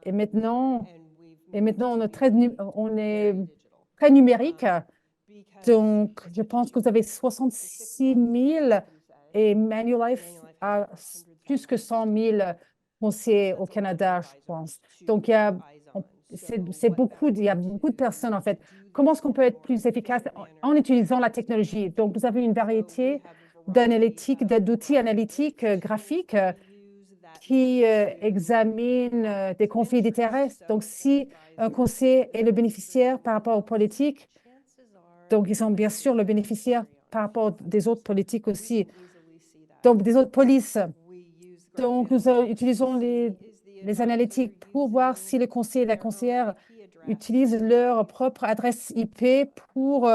et maintenant, on est très numérique. Donc, je pense que vous avez 66 000 et Manulife a plus que 100 000 conseillers au Canada, je pense. Donc, c'est beaucoup, il y a beaucoup de personnes, en fait. Comment est-ce qu'on peut être plus efficace en utilisant la technologie? Donc, vous avez une variété d'outils analytiques graphiques qui examinent des conflits d'intérêts. Donc, si un conseiller est le bénéficiaire par rapport aux politiques, donc ils sont bien sûr le bénéficiaire par rapport des autres politiques aussi, donc des autres polices. Donc, nous utilisons les analytiques pour voir si le conseiller et la conseillère utilisent leur propre adresse IP pour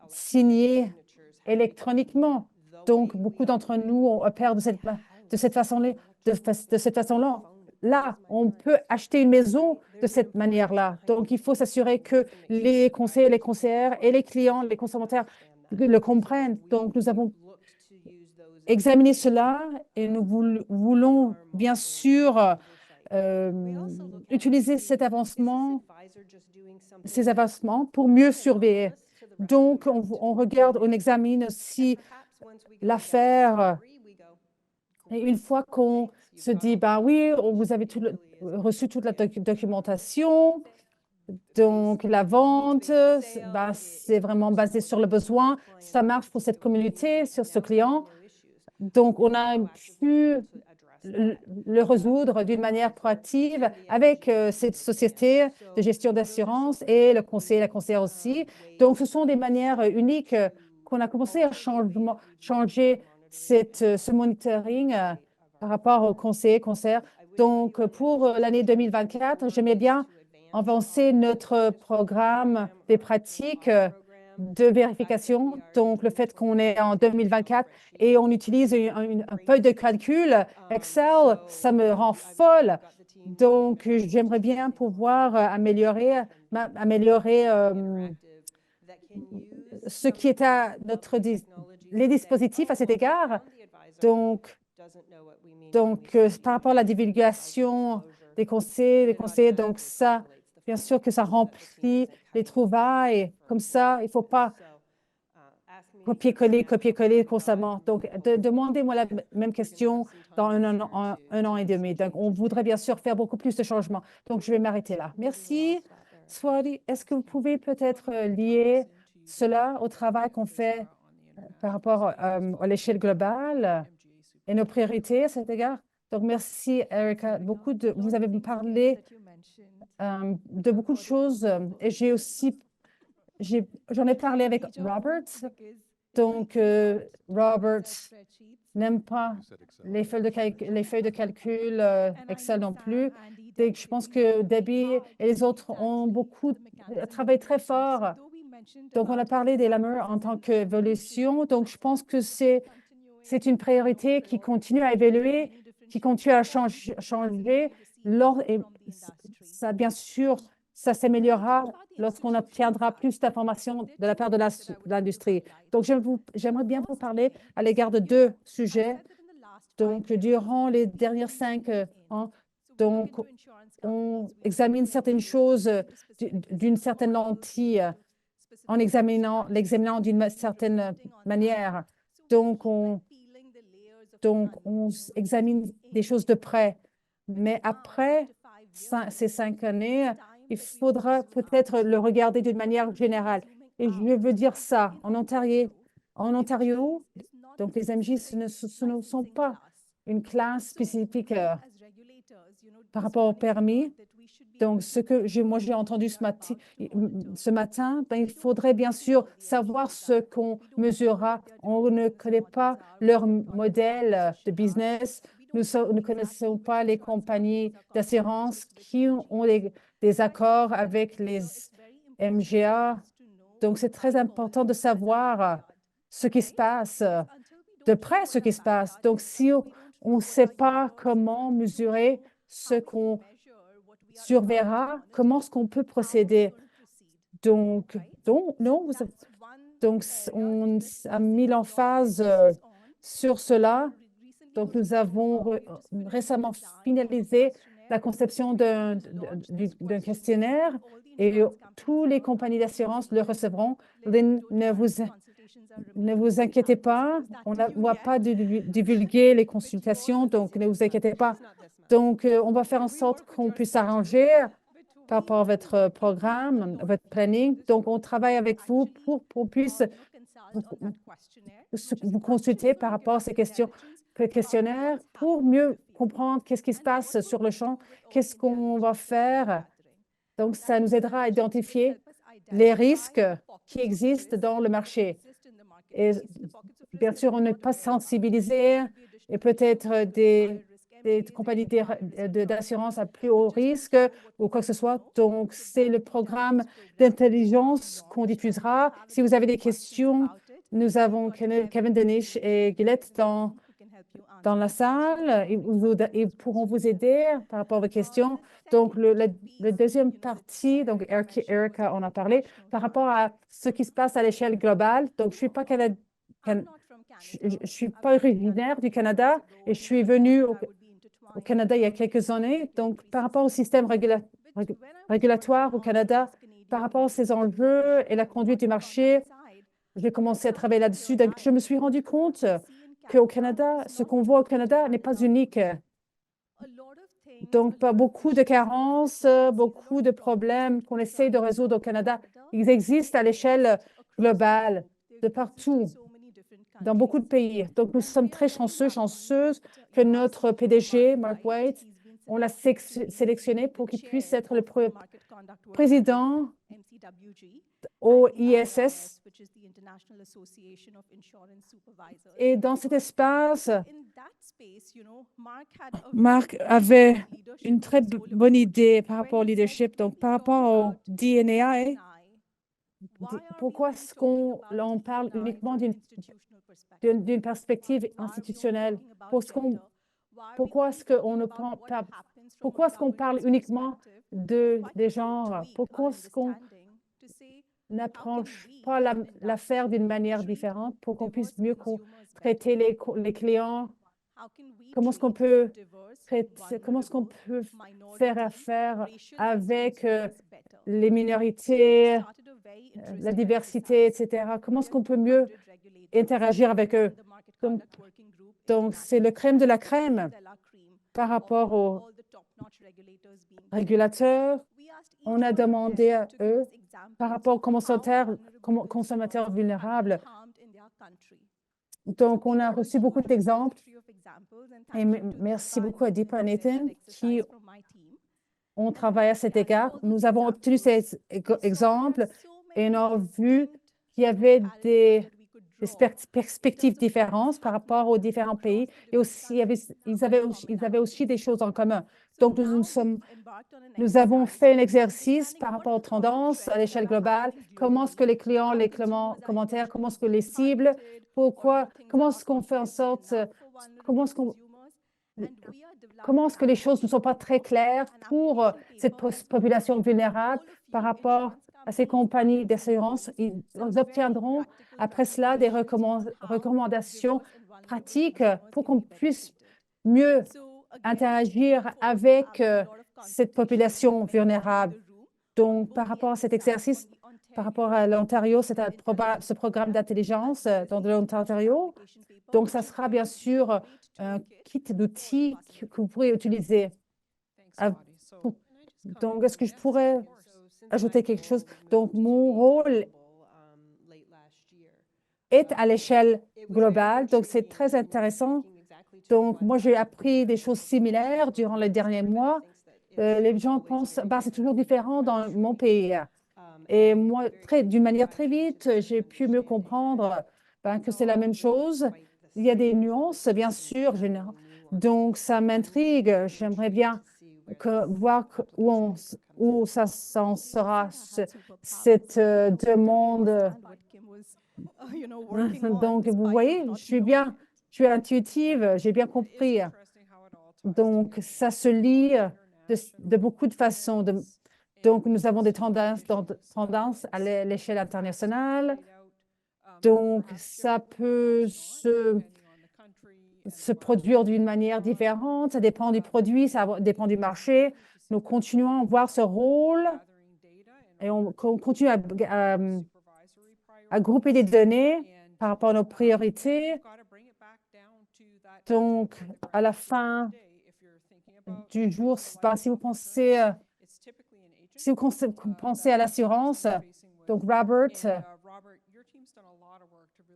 signer électroniquement. Donc, beaucoup d'entre nous opèrent de cette façon-là. De cette façon-là, on peut acheter une maison de cette manière-là. Donc, il faut s'assurer que les conseillers, les conseillères et les clients, les consommateurs le comprennent. Donc, nous avons examiné cela et nous voulons bien sûr utiliser ces avancements pour mieux surveiller. Donc, on regarde, on examine si l'affaire, et une fois qu'on se dit, ben oui, vous avez reçu toute la documentation, donc la vente, c'est vraiment basé sur le besoin, ça marche pour cette communauté, sur ce client. Donc, on a pu le résoudre d'une manière proactive avec cette société de gestion d'assurance et le conseiller, la conseillère aussi. Donc, ce sont des manières uniques qu'on a commencé à changer ce monitoring par rapport aux conseillers, conseillères. Donc, pour l'année 2024, j'aimais bien avancer notre programme des pratiques de vérification. Donc, le fait qu'on est en 2024 et on utilise une feuille de calcul Excel, ça me rend folle. Donc, j'aimerais bien pouvoir améliorer ce qui est à les dispositifs à cet égard. Donc, par rapport à la divulgation des conseils, donc ça, bien sûr que ça remplit les trouvailles. Comme ça, il ne faut pas copier-coller constamment. Donc, demandez-moi la même question dans un an et demi. Donc, on voudrait bien sûr faire beaucoup plus de changements. Donc, je vais m'arrêter là. Merci. Swati, est-ce que vous pouvez peut-être lier cela au travail qu'on fait par rapport à l'échelle globale et nos priorités à cet égard? Donc, merci, Erica. Vous avez parlé de beaucoup de choses et j'en ai parlé avec Robert Donc, Robert n'aime pas les feuilles de calcul, Excel non plus. Et je pense que Debbie et les autres ont travaillé très fort. Donc, on a parlé des LAMER en tant qu'évolution. Donc, je pense que c'est une priorité qui continue à évoluer, qui continue à changer. Et ça, bien sûr, ça s'améliorera lorsqu'on obtiendra plus d'informations de la part de l'industrie. Donc, j'aimerais bien vous parler à l'égard de deux sujets. Donc, durant les dernières 5 ans, donc, on examine certaines choses d'une certaine lentille en l'examinant d'une certaine manière. Donc, on examine des choses de près. Mais après ces 5 années, il faudra peut-être le regarder d'une manière générale. Et je veux dire ça, en Ontario, donc les MJ, ce ne sont pas une classe spécifique par rapport au permis. Donc, moi, j'ai entendu ce matin, ben, il faudrait bien sûr savoir ce qu'on mesurera. On ne connaît pas leur modèle de business. Nous ne connaissons pas les compagnies d'assurance qui ont des accords avec les MGA. Donc, c'est très important de savoir ce qui se passe, de près ce qui se passe. Donc, si on ne sait pas comment mesurer ce qu'on surveillera, comment est-ce qu'on peut procéder. Donc non, donc, on a mis l'emphase sur cela. Donc, nous avons récemment finalisé la conception d'un questionnaire et toutes les compagnies d'assurance le recevront. Lynn, ne vous inquiétez pas, on ne va pas divulguer les consultations, donc ne vous inquiétez pas. Donc, on va faire en sorte qu'on puisse s'arranger par rapport à votre programme, votre planning. Donc, on travaille avec vous pour qu'on puisse vous consulter par rapport à ces questionnaires pour mieux comprendre qu'est-ce qui se passe sur le champ, qu'est-ce qu'on va faire. Donc, ça nous aidera à identifier les risques qui existent dans le marché. Et bien sûr, on n'est pas sensibilisé et peut-être des compagnies d'assurance à plus haut risque ou quoi que ce soit. Donc, c'est le programme d'intelligence qu'on diffusera. Si vous avez des questions, nous avons Kevin Denish et Gillette dans la salle. Ils pourront vous aider par rapport à vos questions. Donc, la deuxième partie, donc Erica en a parlé, par rapport à ce qui se passe à l'échelle globale. Donc, je ne suis pas originaire du Canada et je suis venue au Canada il y a quelques années. Donc, par rapport au système régulatoire au Canada, par rapport à ces enjeux et la conduite du marché, j'ai commencé à travailler là-dessus. Donc, je me suis rendu compte qu'au Canada, ce qu'on voit au Canada n'est pas unique. Donc, pas beaucoup de carences, beaucoup de problèmes qu'on essaie de résoudre au Canada. Ils existent à l'échelle globale, de partout, dans beaucoup de pays. Donc, nous sommes très chanceuses que notre PDG, Mark White, on l'a sélectionné pour qu'il puisse être le président au ISS. Et dans cet espace, Mark avait une très bonne idée par rapport au leadership. Donc, par rapport au D&I, pourquoi est-ce qu'on parle uniquement d'une perspective institutionnelle? Pourquoi est-ce qu'on parle uniquement des genres? Pourquoi est-ce qu'on n'approche pas l'affaire d'une manière différente pour qu'on puisse mieux traiter les clients? Comment est-ce qu'on peut faire affaire avec les minorités, la diversité, etc.? Comment est-ce qu'on peut mieux interagir avec eux? Donc, c'est le crème de la crème par rapport aux régulateurs. On a demandé à eux par rapport aux consommateurs vulnérables. Donc, on a reçu beaucoup d'exemples. Et merci beaucoup à Deepa et Nathan qui ont travaillé à cet égard. Nous avons obtenu ces exemples et on a vu qu'il y avait perspectives différentes par rapport aux différents pays. Et aussi, ils avaient aussi des choses en commun. Donc, nous avons fait un exercice par rapport aux tendances à l'échelle globale. Comment est-ce que les clients, les commentaires, comment est-ce que les cibles, comment est-ce qu'on fait en sorte, comment est-ce qu'on comment est-ce que les choses ne sont pas très claires pour cette population vulnérable par rapport à ces compagnies d'assurance. Ils obtiendront après cela des recommandations pratiques pour qu'on puisse mieux interagir avec cette population vulnérable. Donc, par rapport à cet exercice, par rapport à l'Ontario, c'est ce programme d'intelligence dans l'Ontario. Donc, ça sera bien sûr un kit d'outils que vous pourrez utiliser. Donc, est-ce que je pourrais ajouter quelque chose? Donc, mon rôle est à l'échelle globale. Donc, c'est très intéressant. Donc, moi, j'ai appris des choses similaires durant les derniers mois. Les gens pensent, bah, c'est toujours différent dans mon pays. Et moi, d'une manière très vite, j'ai pu mieux comprendre que c'est la même chose. Il y a des nuances, bien sûr. Donc, ça m'intrigue. J'aimerais bien voir où ça s'en sera, cette demande. Donc, vous voyez, je suis intuitive, j'ai bien compris. Donc, ça se lit de beaucoup de façons. Donc, nous avons des tendances à l'échelle internationale. Donc, ça peut se produire d'une manière différente. Ça dépend du produit, ça dépend du marché. Nous continuons à voir ce rôle et on continue à grouper des données par rapport à nos priorités. Donc, à la fin du jour, si vous pensez à l'assurance, donc Robert,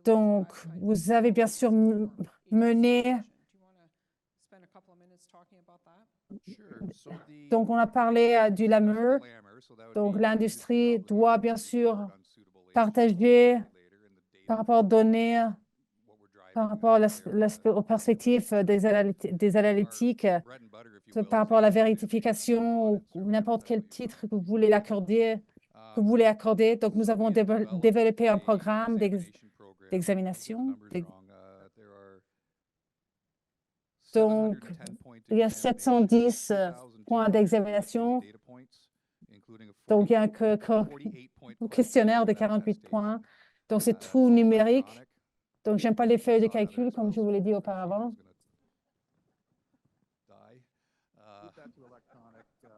donc vous avez bien sûr mené. Donc, on a parlé du LAMER. Donc, l'industrie doit bien sûr partager par rapport aux données, par rapport aux perspectives des analytiques, par rapport à la vérification ou n'importe quel titre que vous voulez accorder. Donc, nous avons développé un programme d'examination. Donc, il y a 710 points d'examination. Donc, il y a un questionnaire de 48 points. Donc, c'est tout numérique. Donc, je n'aime pas les feuilles de calcul, comme je vous l'ai dit auparavant.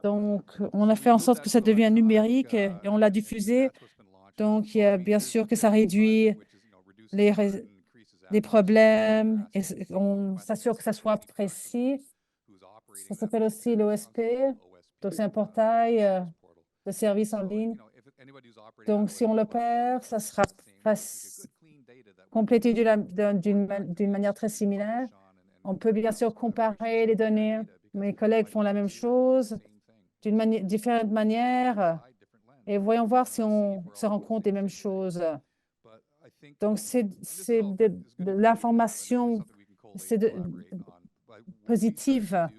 Donc, on a fait en sorte que ça devienne numérique et on l'a diffusé. Donc, il y a bien sûr que ça réduit les problèmes et on s'assure que ça soit précis. Ça s'appelle aussi l'OSP. Donc, c'est un portail de services en ligne. Donc, si on le perd, ça sera complété d'une manière très similaire. On peut bien sûr comparer les données. Mes collègues font la même chose d'une différente manière et voyons voir si on se rend compte des mêmes choses. Donc, c'est de l'information positive.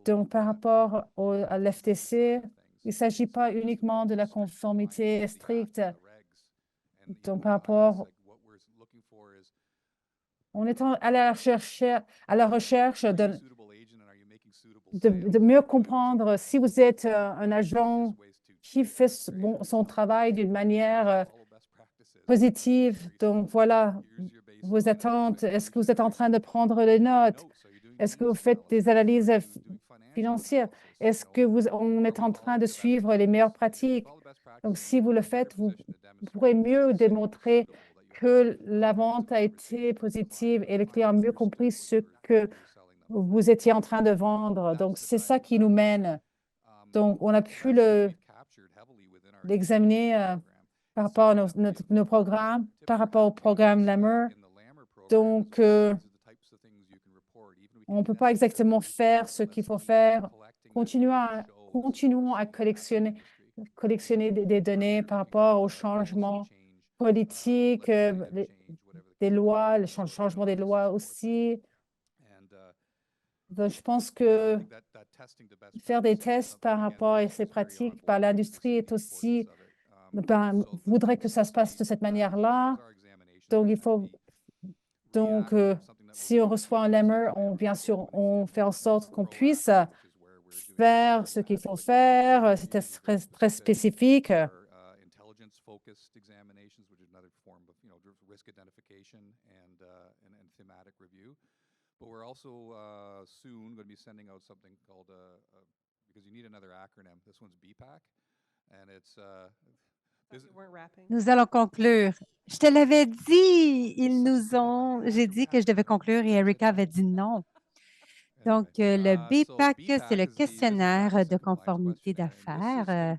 Donc, par rapport à l'FTC, il ne s'agit pas uniquement de la conformité stricte. Donc, par rapport, on est allé à la recherche de mieux comprendre si vous êtes un agent qui fait son travail d'une manière positive. Donc, voilà vos attentes. Est-ce que vous êtes en train de prendre les notes? Est-ce que vous faites des analyses financières? Est-ce que on est en train de suivre les meilleures pratiques? Donc, si vous le faites, vous pourrez mieux démontrer que la vente a été positive et le client a mieux compris ce que vous étiez en train de vendre. Donc, c'est ça qui nous mène. Donc, on a pu l'examiner par rapport à nos programmes, par rapport au programme LAMER. Donc, on ne peut pas exactement faire ce qu'il faut faire. Continuons à collectionner des données par rapport aux changements politiques, des lois, le changement des lois aussi. Donc, je pense que faire des tests par rapport à ces pratiques par l'industrie est aussi, voudrait que ça se passe de cette manière-là. Donc, si on reçoit un LEMR, bien sûr, on fait en sorte qu'on puisse faire ce qu'il faut faire. C'était très, très spécifique. Focused examinations, which is another form of, risk identification and thematic review. But we're also soon going to be sending out something called because you need another acronym. This one's BPAC, and it's Nous allons conclure. Je te l'avais dit, j'ai dit que je devais conclure et Erika avait dit non. Donc, le BPAC, c'est le questionnaire de conformité d'affaires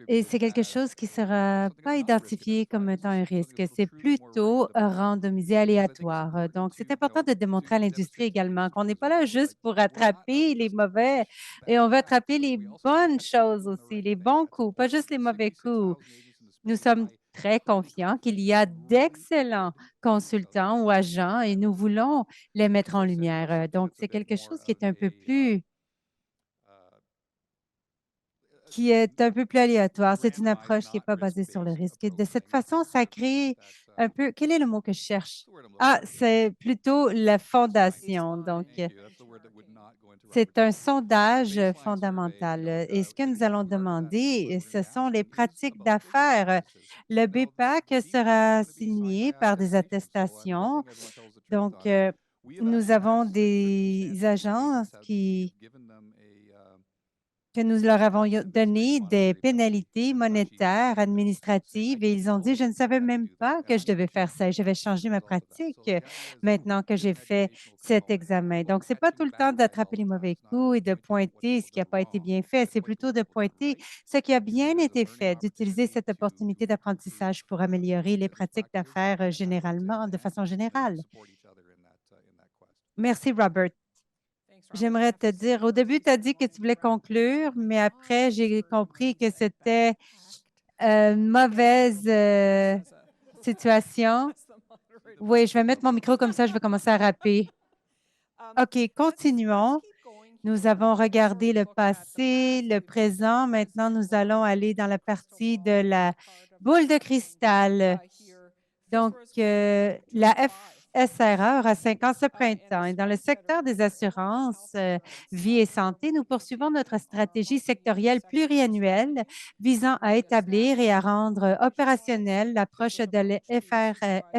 et c'est quelque chose qui ne sera pas identifié comme étant un risque. C'est plutôt randomisé, aléatoire. Donc, c'est important de démontrer à l'industrie également qu'on n'est pas là juste pour attraper les mauvais et on veut attraper les bonnes choses aussi, les bons coups, pas juste les mauvais coups. Nous sommes très confiants qu'il y a d'excellents consultants ou agents et nous voulons les mettre en lumière. Donc, c'est quelque chose qui est un peu plus aléatoire. C'est une approche qui n'est pas basée sur le risque. Et de cette façon, ça crée un peu, quel est le mot que je cherche? Ah, c'est plutôt la fondation. Donc, c'est un sondage fondamental. Et ce que nous allons demander, ce sont les pratiques d'affaires. Le BPAC sera signé par des attestations. Donc, nous avons des agences que nous leur avons donné des pénalités monétaires, administratives, et ils ont dit, je ne savais même pas que je devais faire ça. Je vais changer ma pratique maintenant que j'ai fait cet examen. Donc, ce n'est pas tout le temps d'attraper les mauvais coups et de pointer ce qui n'a pas été bien fait, c'est plutôt de pointer ce qui a bien été fait, d'utiliser cette opportunité d'apprentissage pour améliorer les pratiques d'affaires généralement, de façon générale. Merci, Robert. J'aimerais te dire, au début, tu as dit que tu voulais conclure, mais après, j'ai compris que c'était une mauvaise situation. Oui, je vais mettre mon micro comme ça, je vais commencer à rapper. OK, continuons. Nous avons regardé le passé, le présent. Maintenant, nous allons aller dans la partie de la boule de cristal. Donc, la FSRA aura 5 ans ce printemps. Et dans le secteur des assurances, vie et santé, nous poursuivons notre stratégie sectorielle pluriannuelle visant à établir et à rendre opérationnelle l'approche de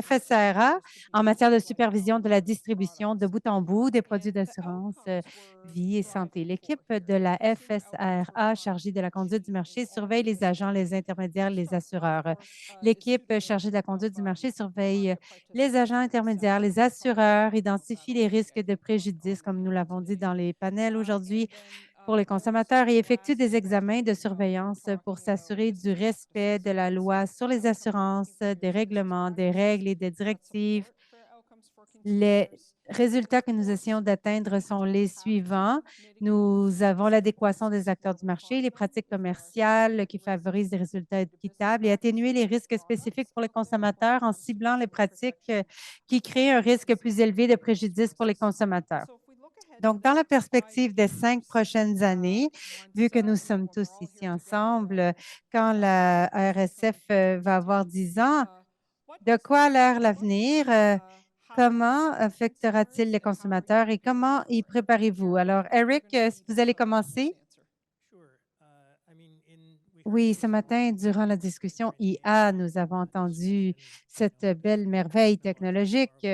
FSRA en matière de supervision de la distribution de bout en bout des produits d'assurance vie et santé. L'équipe de la FSRA chargée de la conduite du marché surveille les agents, les intermédiaires, les assureurs. L'équipe chargée de la conduite du marché surveille les agents intermédiaires, les assureurs, identifie les risques de préjudice, comme nous l'avons dit dans les panels aujourd'hui, pour les consommateurs et effectue des examens de surveillance pour s'assurer du respect de la loi sur les assurances, des règlements, des règles et des directives. Les résultats que nous essayons d'atteindre sont les suivants. Nous avons l'adéquation des acteurs du marché, les pratiques commerciales qui favorisent des résultats équitables et atténuer les risques spécifiques pour les consommateurs en ciblant les pratiques qui créent un risque plus élevé de préjudice pour les consommateurs. Donc, dans la perspective des 5 prochaines années, vu que nous sommes tous ici ensemble, quand la RSF va avoir 10 ans, de quoi a l'air l'avenir? Comment affectera-t-il les consommateurs et comment y préparez-vous? Alors, Eric, vous allez commencer? Oui, ce matin, durant la discussion IA, nous avons entendu cette belle merveille technologique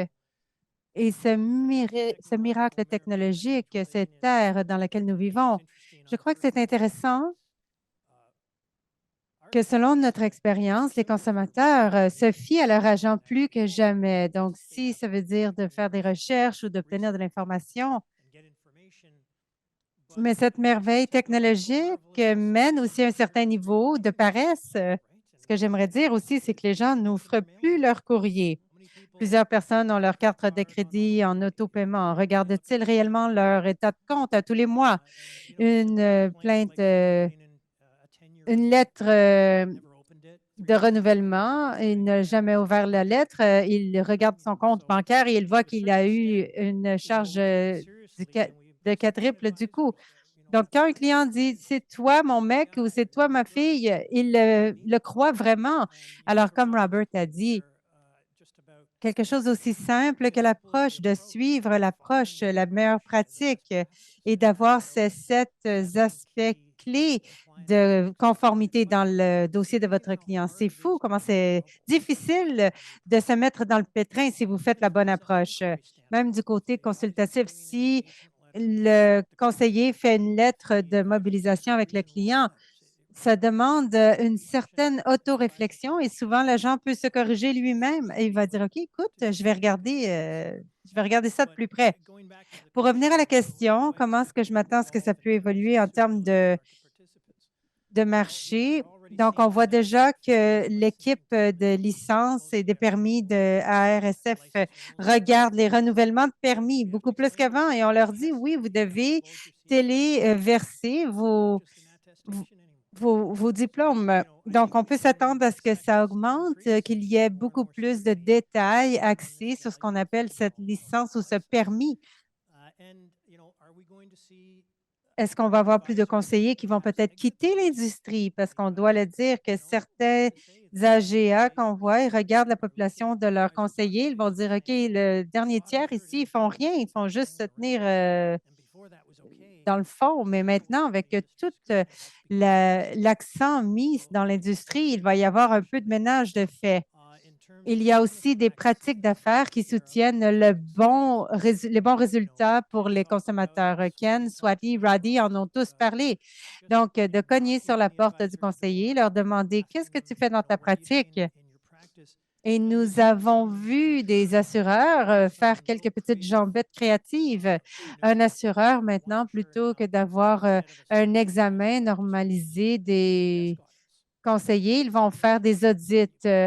et ce miracle technologique, cette ère dans laquelle nous vivons. Je crois que c'est intéressant que selon notre expérience, les consommateurs se fient à leur agent plus que jamais. Donc, si ça veut dire de faire des recherches ou d'obtenir de l'information, mais cette merveille technologique mène aussi à un certain niveau de paresse. Ce que j'aimerais dire aussi, c'est que les gens n'ouvrent plus leur courrier. Plusieurs personnes ont leur carte de crédit en autopaiement. Regardent-ils réellement leur état de compte à tous les mois? Une plainte, une lettre de renouvellement. Il n'a jamais ouvert la lettre. Il regarde son compte bancaire et il voit qu'il a eu une charge de quadruple du coup. Donc, quand un client dit c'est toi mon mec ou c'est toi ma fille, il le croit vraiment. Alors, comme Robert a dit, quelque chose d'aussi simple que l'approche, de suivre l'approche, la meilleure pratique et d'avoir ces 7 aspects clés de conformité dans le dossier de votre client. C'est fou comment c'est difficile de se mettre dans le pétrin si vous faites la bonne approche. Même du côté consultatif, si le conseiller fait une lettre de mobilisation avec le client, ça demande une certaine autoréflexion et souvent, l'agent peut se corriger lui-même et il va dire, OK, écoute, je vais regarder ça de plus près. Pour revenir à la question, comment est-ce que je m'attends à ce que ça peut évoluer en termes de marché? Donc, on voit déjà que l'équipe de licence et des permis de ARSF regarde les renouvellements de permis beaucoup plus qu'avant et on leur dit, oui, vous devez téléverser vos diplômes. Donc, on peut s'attendre à ce que ça augmente, qu'il y ait beaucoup plus de détails axés sur ce qu'on appelle cette licence ou ce permis. Est-ce qu'on va avoir plus de conseillers qui vont peut-être quitter l'industrie? Parce qu'on doit le dire que certains AGA qu'on voit, ils regardent la population de leurs conseillers, ils vont dire, OK, le dernier tiers ici, ils font rien, ils font juste se tenir dans le fond, mais maintenant, avec tout l'accent mis dans l'industrie, il va y avoir un peu de ménage de fait. Il y a aussi des pratiques d'affaires qui soutiennent les bons résultats pour les consommateurs. Ken, Swati, Roddy en ont tous parlé. Donc, de cogner sur la porte du conseiller, leur demander qu'est-ce que tu fais dans ta pratique? Et nous avons vu des assureurs faire quelques petites jambettes créatives. Un assureur, maintenant, plutôt que d'avoir un examen normalisé des conseillers, ils vont faire des audits.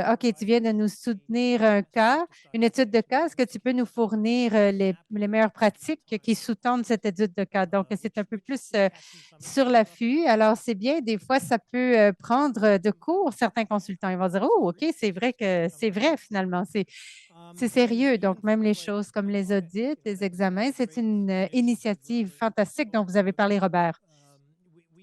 OK, tu viens de nous soutenir un cas, une étude de cas. Est-ce que tu peux nous fournir les meilleures pratiques qui sous-tendent cette étude de cas? Donc, c'est un peu plus sur l'affût. Alors, c'est bien, des fois, ça peut prendre de court certains consultants. Ils vont dire, oh, OK, c'est vrai que c'est vrai finalement. C'est sérieux. Donc, même les choses comme les audits, les examens, c'est une initiative fantastique dont vous avez parlé, Robert.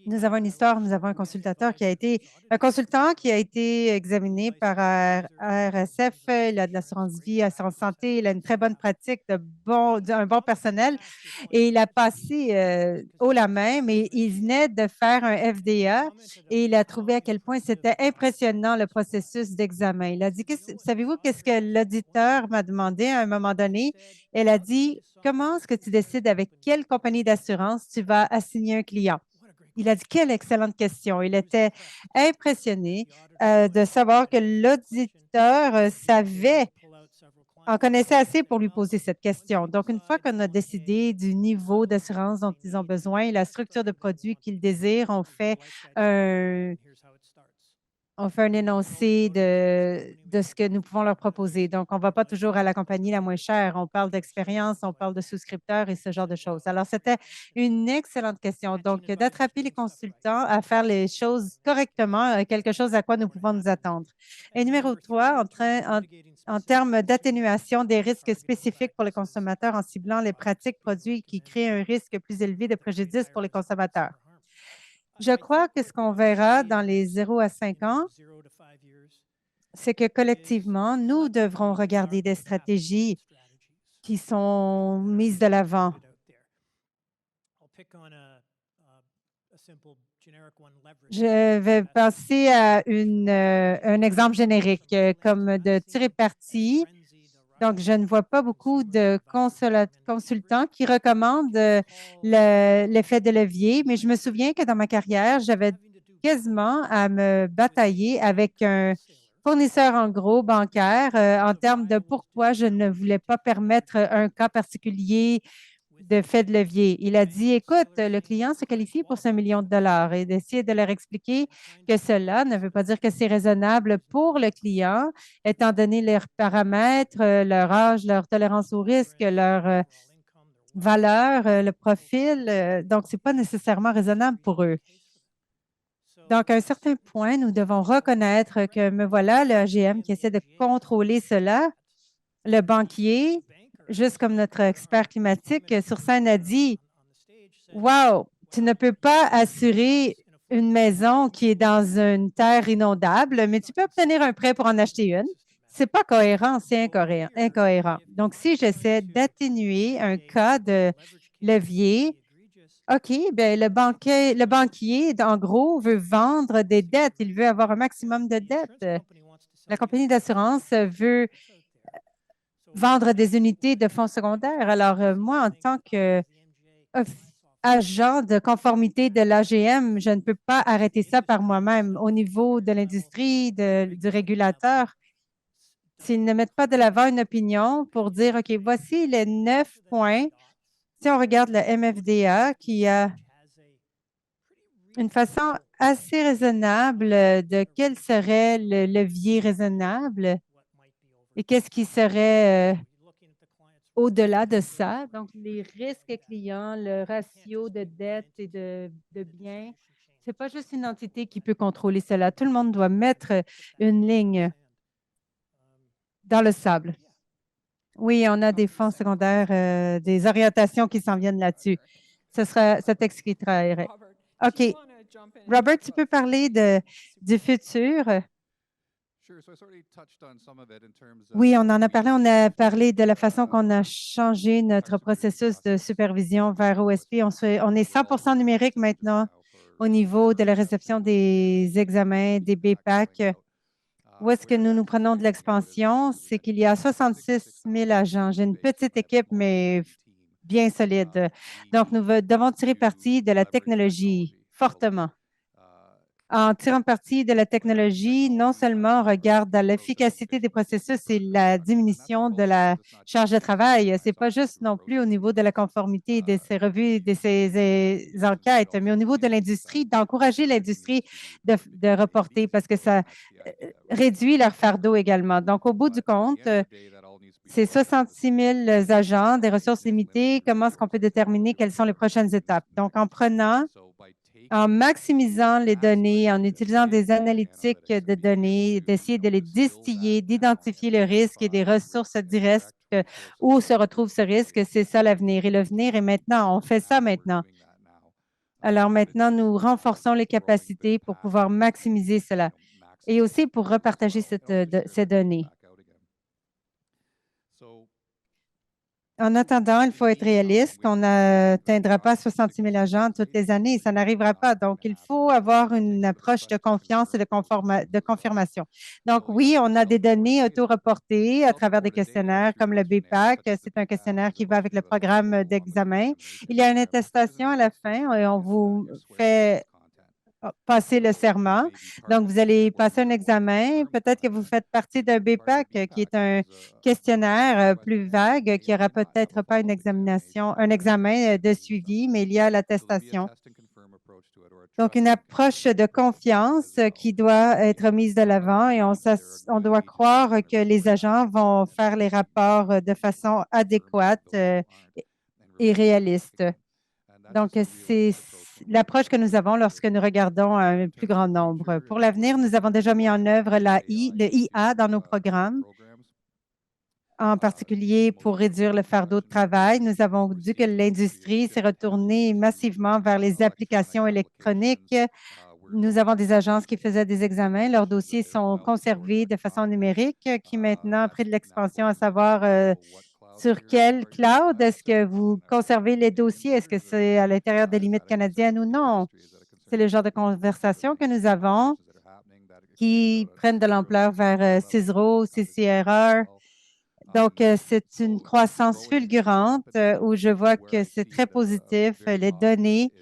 Nous avons une histoire, nous avons un consultant qui a été examiné par ARSF. Il a de l'assurance vie, assurance santé, il a une très bonne pratique, un bon personnel et il a passé haut la main, mais il venait de faire un FDA et il a trouvé à quel point c'était impressionnant le processus d'examen. Il a dit, savez-vous qu'est-ce que l'auditeur m'a demandé à un moment donné? Elle a dit, comment est-ce que tu décides avec quelle compagnie d'assurance tu vas assigner un client? Il a dit, quelle excellente question. Il était impressionné de savoir que l'auditeur en connaissait assez pour lui poser cette question. Donc, une fois qu'on a décidé du niveau d'assurance dont ils ont besoin et la structure de produit qu'ils désirent, on fait un énoncé de ce que nous pouvons leur proposer. Donc, on ne va pas toujours à la compagnie la moins chère. On parle d'expérience, on parle de souscripteurs et ce genre de choses. Alors, c'était une excellente question. Donc, d'attraper les consultants à faire les choses correctement, quelque chose à quoi nous pouvons nous attendre. Et numéro 3, en termes d'atténuation des risques spécifiques pour les consommateurs en ciblant les pratiques produits qui créent un risque plus élevé de préjudice pour les consommateurs. Je crois que ce qu'on verra dans les 0 à 5 ans, c'est que collectivement, nous devrons regarder des stratégies qui sont mises de l'avant. Je vais passer à un exemple générique, comme de tirer parti. Donc, je ne vois pas beaucoup de consultants qui recommandent l'effet de levier, mais je me souviens que dans ma carrière, j'avais quasiment à me batailler avec un fournisseur en gros bancaire en termes de pourquoi je ne voulais pas permettre un cas particulier de fait de levier. Il a dit, écoute, le client se qualifie pour 5 millions de dollars et d'essayer de leur expliquer que cela ne veut pas dire que c'est raisonnable pour le client, étant donné leurs paramètres, leur âge, leur tolérance au risque, leur valeur, le profil. Donc, ce n'est pas nécessairement raisonnable pour eux. Donc, à un certain point, nous devons reconnaître que, me voilà, le AGM qui essaie de contrôler cela. Le banquier, juste comme notre expert climatique sur scène a dit, wow, tu ne peux pas assurer une maison qui est dans une terre inondable, mais tu peux obtenir un prêt pour en acheter une. C'est pas cohérent, c'est incohérent. Donc, si j'essaie d'atténuer un cas de levier, OK, bien, le banquier, en gros, veut vendre des dettes. Il veut avoir un maximum de dettes. La compagnie d'assurance veut vendre des unités de fonds secondaires. Alors, moi, en tant que agent de conformité de l'AGM, je ne peux pas arrêter ça par moi-même. Au niveau de l'industrie, du régulateur, s'ils ne mettent pas de l'avant une opinion pour dire, OK, voici les 9 points. Si on regarde le MFDA qui a une façon assez raisonnable de quel serait le levier raisonnable et qu'est-ce qui serait au-delà de ça. Donc, les risques clients, le ratio de dette et de biens, ce n'est pas juste une entité qui peut contrôler cela. Tout le monde doit mettre une ligne dans le sable. Oui, on a des fonds secondaires, des orientations qui s'en viennent là-dessus. Ça t'expliquera. OK. Robert, tu peux parler du futur? Oui, on en a parlé. On a parlé de la façon qu'on a changé notre processus de supervision vers OSP. On est 100 numérique maintenant au niveau de la réception des examens, des BPAC. Où est-ce que nous nous prenons de l'expansion? C'est qu'il y a 66 000 agents. J'ai une petite équipe, mais bien solide. Donc, nous devons tirer parti de la technologie fortement. En tirant parti de la technologie, non seulement on regarde à l'efficacité des processus et la diminution de la charge de travail, ce n'est pas juste non plus au niveau de la conformité de ces revues, de ces enquêtes, mais au niveau de l'industrie, d'encourager l'industrie de reporter parce que ça réduit leur fardeau également. Donc, au bout du compte, c'est 66 000 agents, des ressources limitées. Comment est-ce qu'on peut déterminer quelles sont les prochaines étapes? Donc, en maximisant les données, en utilisant des analytiques de données, d'essayer de les distiller, d'identifier le risque et des ressources directes où se retrouve ce risque, c'est ça l'avenir. Et l'avenir est maintenant, on fait ça maintenant. Alors maintenant, nous renforçons les capacités pour pouvoir maximiser cela et aussi pour repartager ces données. En attendant, il faut être réaliste. On n'atteindra pas 66 000 agents toutes les années. Ça n'arrivera pas. Donc, il faut avoir une approche de confiance et de confirmation. Donc, oui, on a des données auto-reportées à travers des questionnaires comme le BPAC. C'est un questionnaire qui va avec le programme d'examen. Il y a une attestation à la fin et on vous fait passer le serment. Donc, vous allez passer un examen. Peut-être que vous faites partie d'un BPAC qui est un questionnaire plus vague, qui n'aura peut-être pas une examination, un examen de suivi, mais il y a l'attestation. Donc, une approche de confiance qui doit être mise de l'avant et on doit croire que les agents vont faire les rapports de façon adéquate et réaliste. Donc, c'est l'approche que nous avons lorsque nous regardons un plus grand nombre. Pour l'avenir, nous avons déjà mis en œuvre le IA dans nos programmes, en particulier pour réduire le fardeau de travail. Nous avons vu que l'industrie s'est retournée massivement vers les applications électroniques. Nous avons des agences qui faisaient des examens. Leurs dossiers sont conservés de façon numérique, qui maintenant a pris de l'expansion à savoir sur quel cloud est-ce que vous conservez les dossiers? Est-ce que c'est à l'intérieur des limites canadiennes ou non? C'est le genre de conversation que nous avons qui prennent de l'ampleur vers CISRO, CCRR. Donc, c'est une croissance fulgurante où je vois que c'est très positif. Les données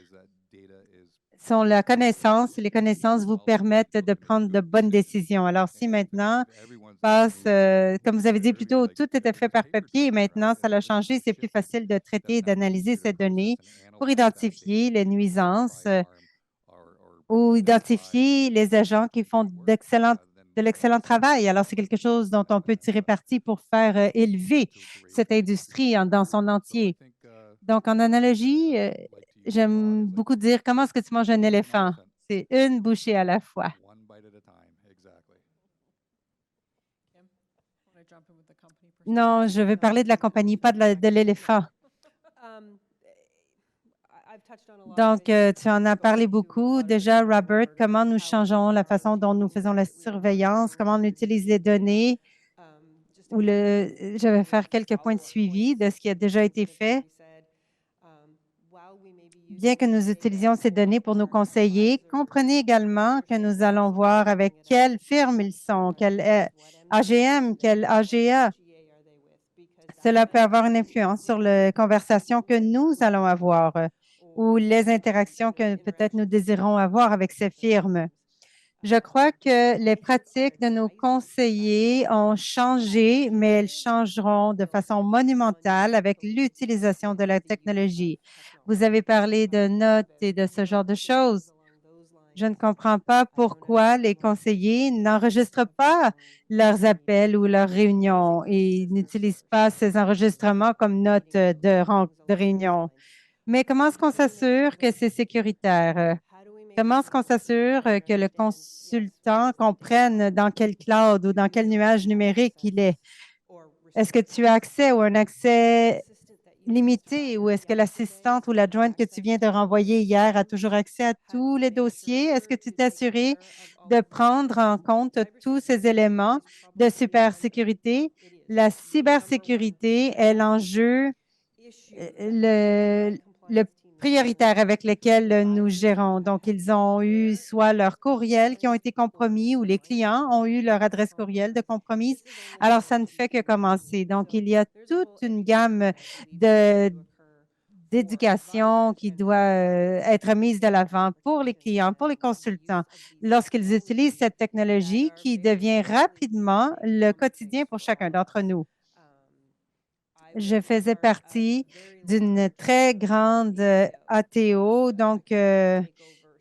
sont la connaissance et les connaissances vous permettent de prendre de bonnes décisions. Alors, si maintenant, comme vous avez dit plus tôt, tout était fait par papier et maintenant, ça a changé. C'est plus facile de traiter et d'analyser ces données pour identifier les nuisances ou identifier les agents qui font de l'excellent travail. Alors, c'est quelque chose dont on peut tirer parti pour faire élever cette industrie dans son entier. Donc, en analogie, j'aime beaucoup dire comment est-ce que tu manges un éléphant? C'est une bouchée à la fois. One bite at a time, exactly. Kim, wanna jump in with the company Non, je veux parler de la compagnie, pas de l'éléphant. Donc, tu en as parlé beaucoup. Déjà, Robert, comment nous changeons la façon dont nous faisons la surveillance, comment on utilise les données, je vais faire quelques points de suivi de ce qui a déjà été fait. Bien que nous utilisions ces données pour nous conseiller, comprenez également que nous allons voir avec quelle firme ils sont, quel AGM, quel AGA. Cela peut avoir une influence sur les conversations que nous allons avoir ou les interactions que peut-être nous désirons avoir avec ces firmes. Je crois que les pratiques de nos conseillers ont changé, mais elles changeront de façon monumentale avec l'utilisation de la technologie. Vous avez parlé de notes et de ce genre de choses. Je ne comprends pas pourquoi les conseillers n'enregistrent pas leurs appels ou leurs réunions et n'utilisent pas ces enregistrements comme notes de réunion. Mais comment est-ce qu'on s'assure que c'est sécuritaire? Comment est-ce qu'on s'assure que le consultant comprenne dans quel cloud ou dans quel nuage numérique il est? Est-ce que tu as accès ou un accès limité ou est-ce que l'assistante ou l'adjointe que tu viens de renvoyer hier a toujours accès à tous les dossiers? Est-ce que tu t'es assuré de prendre en compte tous ces éléments de cybersécurité? La cybersécurité est l'enjeu le prioritaire avec lequel nous gérons. Donc, ils ont eu soit leurs courriels qui ont été compromis ou les clients ont eu leur adresse courriel de compromise. Alors, ça ne fait que commencer. Donc, il y a toute une gamme d'éducation qui doit être mise de l'avant pour les clients, pour les consultants, lorsqu'ils utilisent cette technologie qui devient rapidement le quotidien pour chacun d'entre nous. Je faisais partie d'une très grande ATO, donc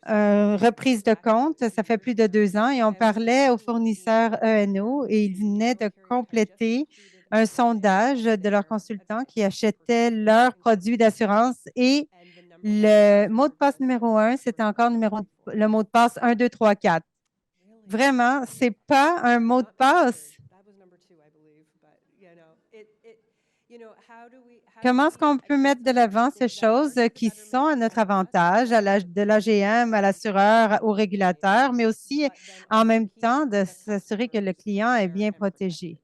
reprise de compte. Ça fait plus de 2 ans et on parlait aux fournisseurs ENO et ils venaient de compléter un sondage de leurs consultants qui achetaient leurs produits d'assurance et le mot de passe numéro 1, c'était encore le mot de passe 1, 2, 3, 4. Vraiment, ce n'est pas un mot de passe. Comment est-ce qu'on peut mettre de l'avant ces choses qui sont à notre avantage, de l'AGM, à l'assureur, au régulateur, mais aussi en même temps de s'assurer que le client est bien protégé?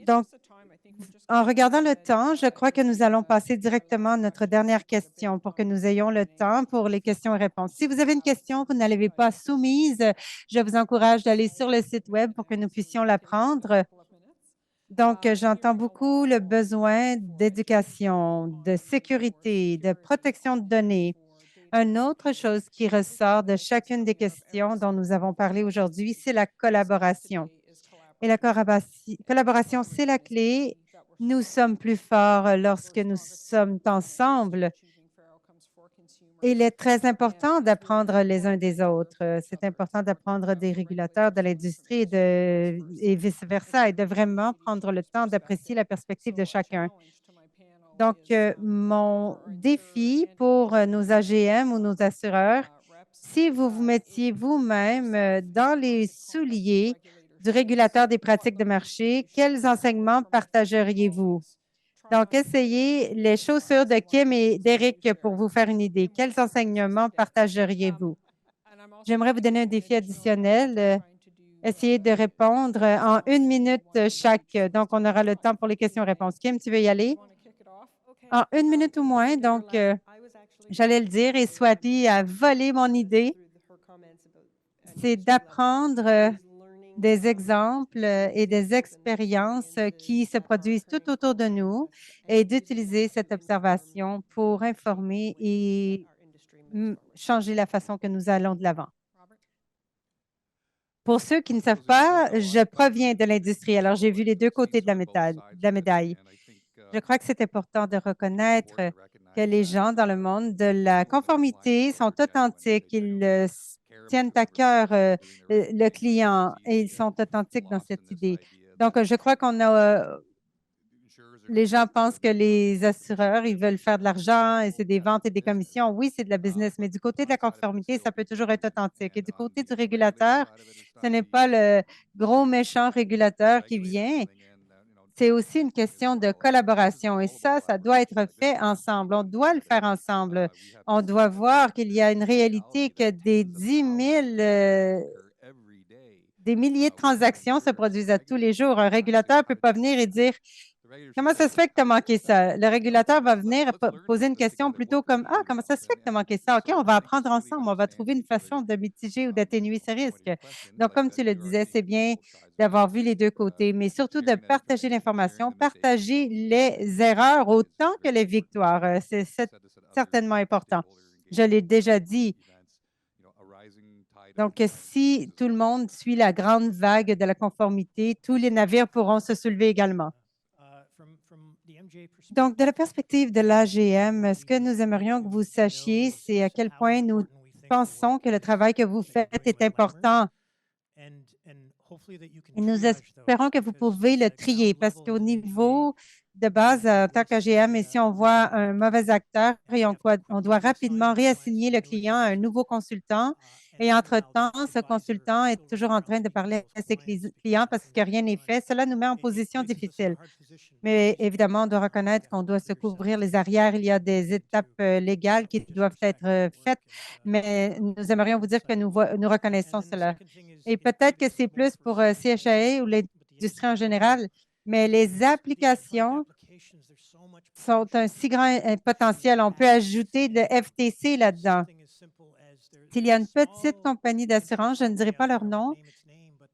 Donc, en regardant le temps, je crois que nous allons passer directement à notre dernière question pour que nous ayons le temps pour les questions et réponses. Si vous avez une question, vous ne l'avez pas soumise, je vous encourage d'aller sur le site Web pour que nous puissions la prendre. Donc, j'entends beaucoup le besoin d'éducation, de sécurité, de protection de données. Une autre chose qui ressort de chacune des questions dont nous avons parlé aujourd'hui, c'est la collaboration. Et la collaboration, c'est la clé. Nous sommes plus forts lorsque nous sommes ensemble. Il est très important d'apprendre les uns des autres. C'est important d'apprendre des régulateurs de l'industrie et vice-versa et de vraiment prendre le temps d'apprécier la perspective de chacun. Donc, mon défi pour nos AGM ou nos assureurs, si vous vous mettiez vous-même dans les souliers du régulateur des pratiques de marché, quels enseignements partageriez-vous? Donc, essayez les chaussures de Kim et d'Éric pour vous faire une idée. Quels enseignements partageriez-vous? J'aimerais vous donner un défi additionnel. Essayez de répondre en 1 minute chaque. Donc, on aura le temps pour les questions-réponses. Kim, tu veux y aller? En 1 minute ou moins. Donc, j'allais le dire et Swati a volé mon idée. C'est d'apprendre des exemples et des expériences qui se produisent tout autour de nous et d'utiliser cette observation pour informer et changer la façon que nous allons de l'avant. Pour ceux qui ne savent pas, je proviens de l'industrie, alors j'ai vu les deux côtés de la médaille. Je crois que c'est important de reconnaître que les gens dans le monde de la conformité sont authentiques. Ils tiennent à cœur le client et ils sont authentiques dans cette idée. Donc, je crois qu'on a Les gens pensent que les assureurs, ils veulent faire de l'argent et c'est des ventes et des commissions. Oui, c'est de la business, mais du côté de la conformité, ça peut toujours être authentique. Et du côté du régulateur, ce n'est pas le gros méchant régulateur qui vient. C'est aussi une question de collaboration et ça doit être fait ensemble. On doit le faire ensemble. On doit voir qu'il y a une réalité que des 10 000, des milliers de transactions se produisent à tous les jours. Un régulateur ne peut pas venir et dire comment ça se fait que tu as manqué ça? Le régulateur va venir poser une question plutôt comme ah, comment ça se fait que tu as manqué ça? OK, on va apprendre ensemble, on va trouver une façon de mitiger ou d'atténuer ce risque. Donc, comme tu le disais, c'est bien d'avoir vu les deux côtés, mais surtout de partager l'information, partager les erreurs autant que les victoires. C'est certainement important. Je l'ai déjà dit. Donc, si tout le monde suit la grande vague de la conformité, tous les navires pourront se soulever également. Donc, de la perspective de l'AGM, ce que nous aimerions que vous sachiez, c'est à quel point nous pensons que le travail que vous faites est important. Et nous espérons que vous pouvez le trier parce qu'au niveau de base, en tant qu'AGM, et si on voit un mauvais acteur et on doit rapidement réassigner le client à un nouveau consultant, et entre-temps, ce consultant est toujours en train de parler à ses clients parce que rien n'est fait, cela nous met en position difficile. Mais évidemment, on doit reconnaître qu'on doit se couvrir les arrières. Il y a des étapes légales qui doivent être faites, mais nous aimerions vous dire que nous reconnaissons cela. Et peut-être que c'est plus pour CHA ou l'industrie en général, mais les applications sont un si grand potentiel. On peut ajouter de FTC là-dedans. S'il y a une petite compagnie d'assurance, je ne dirai pas leur nom,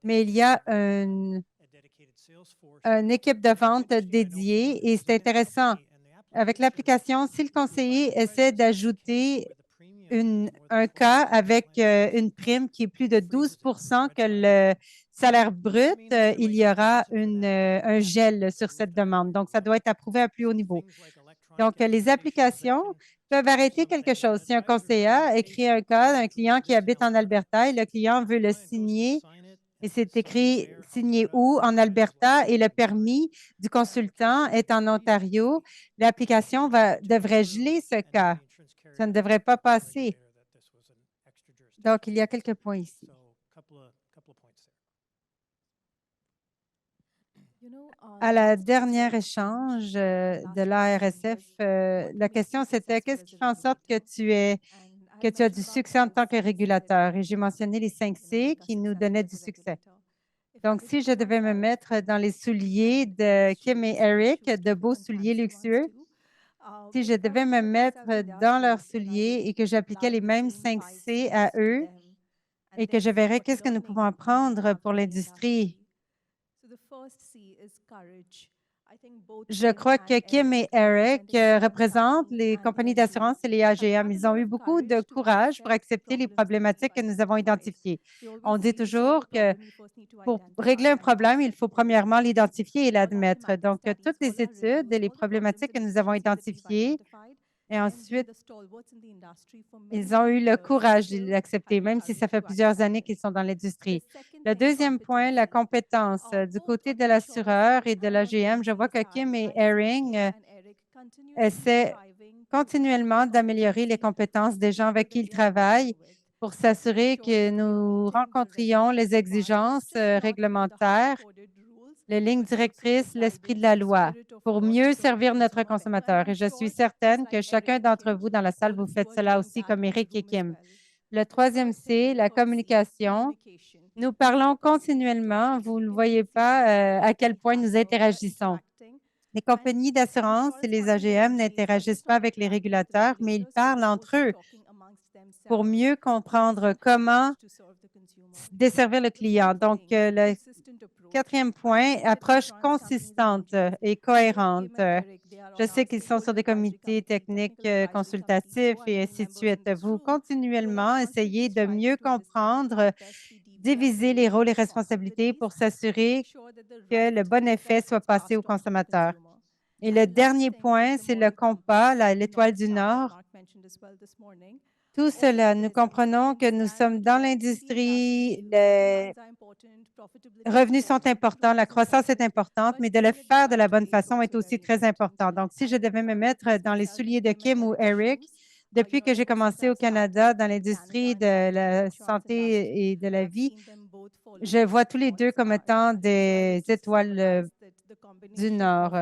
mais il y a une équipe de vente dédiée et c'est intéressant. Avec l'application, si le conseiller essaie d'ajouter un cas avec une prime qui est plus de 12 que le salaire brut, il y aura un gel sur cette demande. Donc, ça doit être approuvé à plus haut niveau. Donc, les applications peuvent arrêter quelque chose. Si un conseiller écrit un cas d'un client qui habite en Alberta et le client veut le signer, et c'est écrit signé où? En Alberta et le permis du consultant est en Ontario. L'application devrait geler ce cas. Ça ne devrait pas passer. Donc, il y a quelques points ici. À la dernière échange de l'ARSF, la question c'était qu'est-ce qui fait en sorte que tu as du succès en tant que régulateur? Et j'ai mentionné les 5 C qui nous donnaient du succès. Donc, si je devais me mettre dans les souliers de Kim et Eric, de beaux souliers luxueux, si je devais me mettre dans leurs souliers et que j'appliquais les mêmes 5 C à eux et que je verrais qu'est-ce que nous pouvons apprendre pour l'industrie. Je crois que Kim et Eric représentent les compagnies d'assurance et les AGM. Ils ont eu beaucoup de courage pour accepter les problématiques que nous avons identifiées. On dit toujours que pour régler un problème, il faut premièrement l'identifier et l'admettre. Donc, toutes les études et les problématiques que nous avons identifiées, et ensuite, ils ont eu le courage de l'accepter, même si ça fait plusieurs années qu'ils sont dans l'industrie. Le deuxième point, la compétence. Du côté de l'assureur et de l'AGM, je vois que Kim et Eric essaient continuellement d'améliorer les compétences des gens avec qui ils travaillent pour s'assurer que nous rencontrions les exigences réglementaires, les lignes directrices, l'esprit de la loi pour mieux servir notre consommateur. Et je suis certaine que chacun d'entre vous dans la salle, vous faites cela aussi comme Eric et Kim. Le troisième C, la communication. Nous parlons continuellement. Vous ne voyez pas à quel point nous interagissons. Les compagnies d'assurance et les AGM n'interagissent pas avec les régulateurs, mais ils parlent entre eux pour mieux comprendre comment desservir le client. Donc, le quatrième point, approche consistante et cohérente. Je sais qu'ils sont sur des comités techniques consultatifs et ainsi de suite. Vous continuellement essayez de mieux comprendre, diviser les rôles et responsabilités pour s'assurer que le bon effet soit passé au consommateur. Et le dernier point, c'est le compas, l'étoile du Nord. Tout cela, nous comprenons que nous sommes dans l'industrie, les revenus sont importants, la croissance est importante, mais de le faire de la bonne façon est aussi très important. Donc, si je devais me mettre dans les souliers de Kim ou Eric, depuis que j'ai commencé au Canada dans l'industrie de la santé et de la vie, je vois tous les deux comme étant des étoiles du Nord.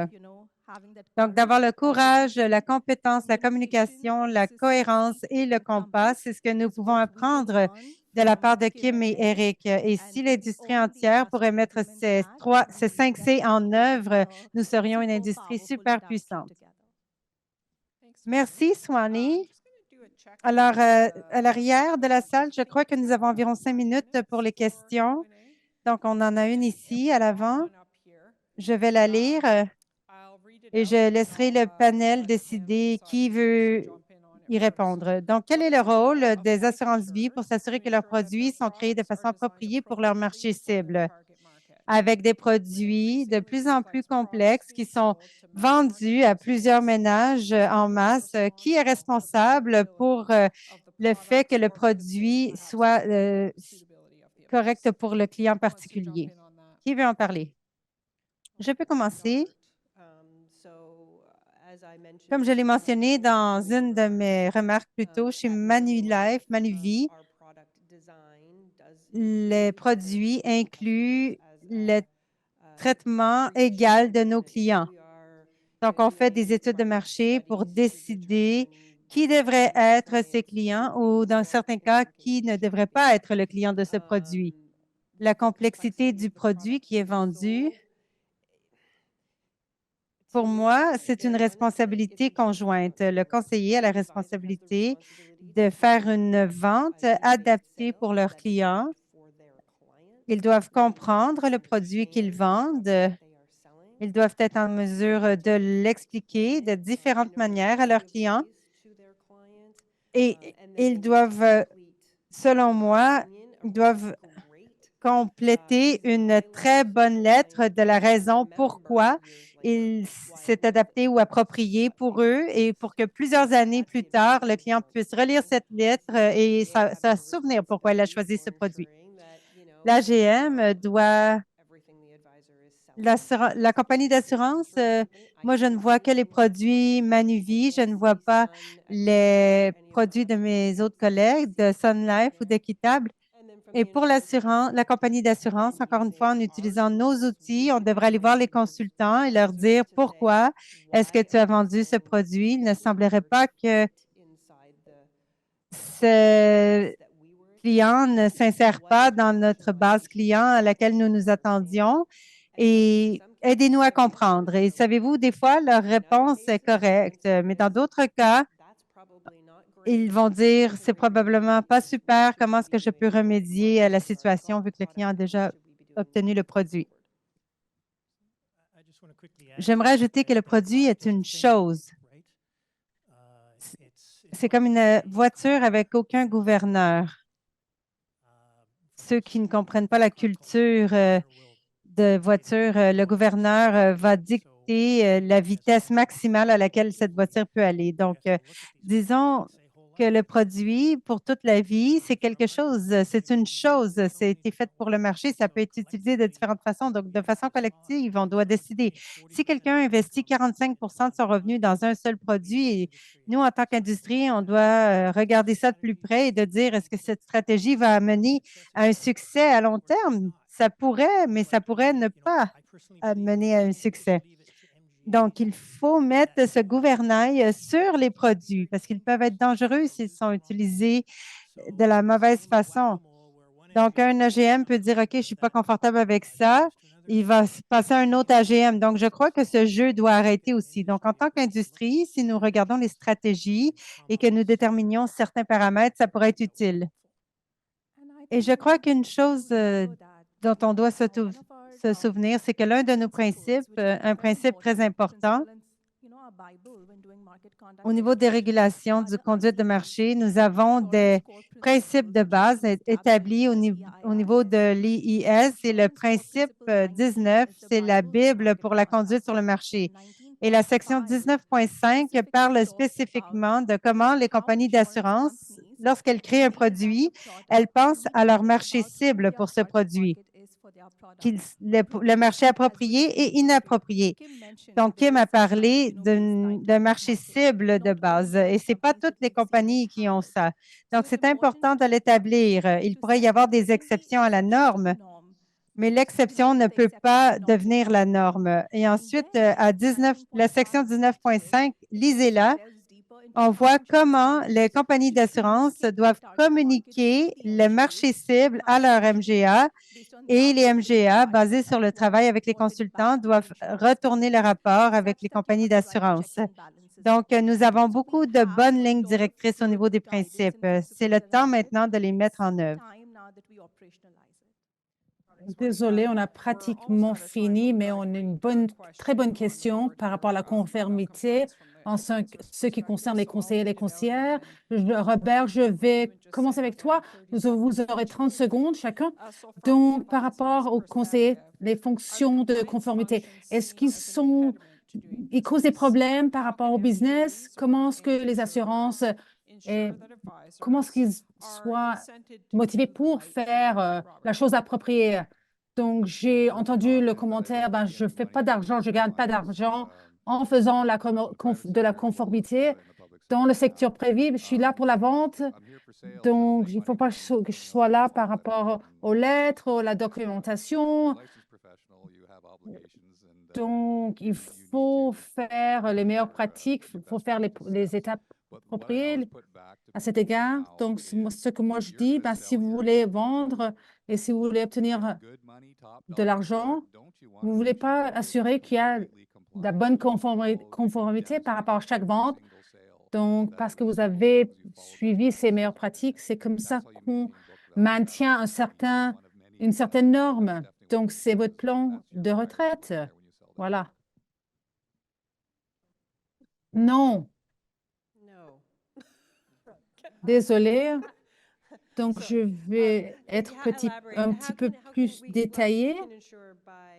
Donc, d'avoir le courage, la compétence, la communication, la cohérence et le compas, c'est ce que nous pouvons apprendre de la part de Kim et Eric. Et si l'industrie entière pourrait mettre ces 5 C en œuvre, nous serions une industrie super puissante. Merci, Swanee. Alors, à l'arrière de la salle, je crois que nous avons environ 5 minutes pour les questions. Donc, on en a une ici à l'avant. Je vais la lire et je laisserai le panel décider qui veut y répondre. Donc, quel est le rôle des assurances-vie pour s'assurer que leurs produits sont créés de façon appropriée pour leur marché cible, avec des produits de plus en plus complexes qui sont vendus à plusieurs ménages en masse? Qui est responsable pour le fait que le produit soit correct pour le client particulier? Qui veut en parler? Je peux commencer. Comme je l'ai mentionné dans une de mes remarques plus tôt, chez Manulife, Manuvie, les produits incluent le traitement égal de nos clients. Donc, on fait des études de marché pour décider qui devrait être ses clients ou, dans certains cas, qui ne devrait pas être le client de ce produit. La complexité du produit qui est vendu, pour moi, c'est une responsabilité conjointe. Le conseiller a la responsabilité de faire une vente adaptée pour leurs clients. Ils doivent comprendre le produit qu'ils vendent. Ils doivent être en mesure de l'expliquer de différentes manières à leurs clients. Et ils doivent, selon moi, compléter une très bonne lettre de la raison pourquoi il s'est adapté ou approprié pour eux et pour que plusieurs années plus tard, le client puisse relire cette lettre et se souvenir pourquoi il a choisi ce produit. L'AGM doit, la compagnie d'assurance, moi, je ne vois que les produits Manuvie, je ne vois pas les produits de mes autres collègues de Sun Life ou d'Équitable. Et pour l'assurance, la compagnie d'assurance, encore une fois, en utilisant nos outils, on devrait aller voir les consultants et leur dire pourquoi est-ce que tu as vendu ce produit. Il ne semblerait pas que ce client ne s'insère pas dans notre base client à laquelle nous nous attendions et aidez-nous à comprendre. Et savez-vous, des fois, leur réponse est correcte, mais dans d'autres cas, ils vont dire, c'est probablement pas super, comment est-ce que je peux remédier à la situation vu que le client a déjà obtenu le produit? J'aimerais ajouter que le produit est une chose. C'est comme une voiture avec aucun gouverneur. Ceux qui ne comprennent pas la culture de voiture, le gouverneur va dicter la vitesse maximale à laquelle cette voiture peut aller. Donc, disons que le produit pour toute la vie, c'est quelque chose, c'est une chose, c'est été fait pour le marché, ça peut être utilisé de différentes façons. Donc, de façon collective, on doit décider. Si quelqu'un investit 45 de son revenu dans un seul produit, et nous, en tant qu'industrie, on doit regarder ça de plus près et de dire, est-ce que cette stratégie va amener à un succès à long terme? Ça pourrait, mais ça pourrait ne pas mener à un succès. Donc, il faut mettre ce gouvernail sur les produits parce qu'ils peuvent être dangereux s'ils sont utilisés de la mauvaise façon. Donc, un AGM peut dire, OK, je ne suis pas confortable avec ça. Il va se passer à un autre AGM. Donc, je crois que ce jeu doit arrêter aussi. Donc, en tant qu'industrie, si nous regardons les stratégies et que nous déterminions certains paramètres, ça pourrait être utile. Et je crois qu'une chose dont on doit se souvenir, c'est que l'un de nos principes, un principe très important, au niveau des régulations du conduite de marché, nous avons des principes de base établis au niveau de l'IIS et le principe 19, c'est la Bible pour la conduite sur le marché. Et la section 19.5 parle spécifiquement de comment les compagnies d'assurance lorsqu'elles créent un produit, elles pensent à leur marché cible pour ce produit, le marché approprié et inapproprié. Donc, Kim a parlé d'un marché cible de base et ce n'est pas toutes les compagnies qui ont ça. Donc, c'est important de l'établir. Il pourrait y avoir des exceptions à la norme, mais l'exception ne peut pas devenir la norme. Et ensuite, à la section 19.5, lisez-la. On voit comment les compagnies d'assurance doivent communiquer le marché cible à leur MGA et les MGA, basés sur le travail avec les consultants, doivent retourner le rapport avec les compagnies d'assurance. Donc, nous avons beaucoup de bonnes lignes directrices au niveau des principes. C'est le temps maintenant de les mettre en œuvre. Désolé, on a pratiquement fini, mais on a une très bonne question par rapport à la conformité en ce qui concerne les conseillers et les conseillères. Robert, je vais commencer avec toi. Vous aurez 30 secondes chacun. Donc, par rapport aux conseillers, les fonctions de conformité, est-ce ils causent des problèmes par rapport au business? Comment est-ce que les assurances comment est-ce qu'ils soient motivés pour faire la chose appropriée? Donc, j'ai entendu le commentaire, ben, je ne fais pas d'argent, je ne gagne pas d'argent en faisant de la conformité. Dans le secteur privé, je suis là pour la vente. Donc, il ne faut pas que je sois là par rapport aux lettres, à la documentation. Donc, il faut faire les meilleures pratiques, il faut faire les étapes appropriées à cet égard. Donc, ce que moi je dis, ben, si vous voulez vendre et si vous voulez obtenir de l'argent, vous ne voulez pas assurer qu'il y a de la bonne conformité par rapport à chaque vente. Donc, parce que vous avez suivi ces meilleures pratiques, c'est comme ça qu'on maintient une certaine norme. Donc, c'est votre plan de retraite. Voilà. Non. Désolée. Donc, je vais être un petit peu plus détaillée.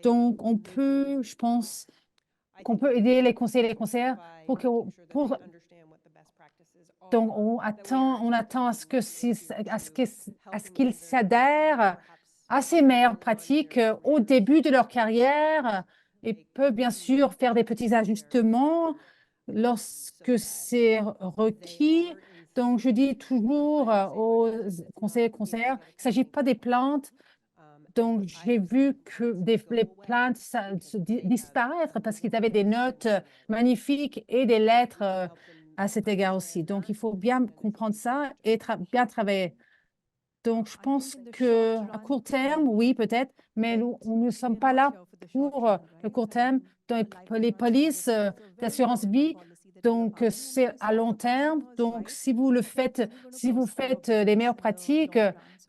Donc, je pense qu'on peut aider les conseillers et les conseillères donc, on attend à ce qu'ils s'adhèrent à ces meilleures pratiques au début de leur carrière et peuvent bien sûr faire des petits ajustements lorsque c'est requis. Donc, je dis toujours aux conseillers et conseillères, il ne s'agit pas des plaintes. Donc, j'ai vu que les plaintes disparaître parce qu'ils avaient des notes magnifiques et des lettres à cet égard aussi. Donc, il faut bien comprendre ça et bien travailler. Donc, je pense qu'à court terme, oui, peut-être, mais nous ne sommes pas là pour le court terme. Dans les polices d'assurance vie, donc c'est à long terme. Donc, si vous faites les meilleures pratiques,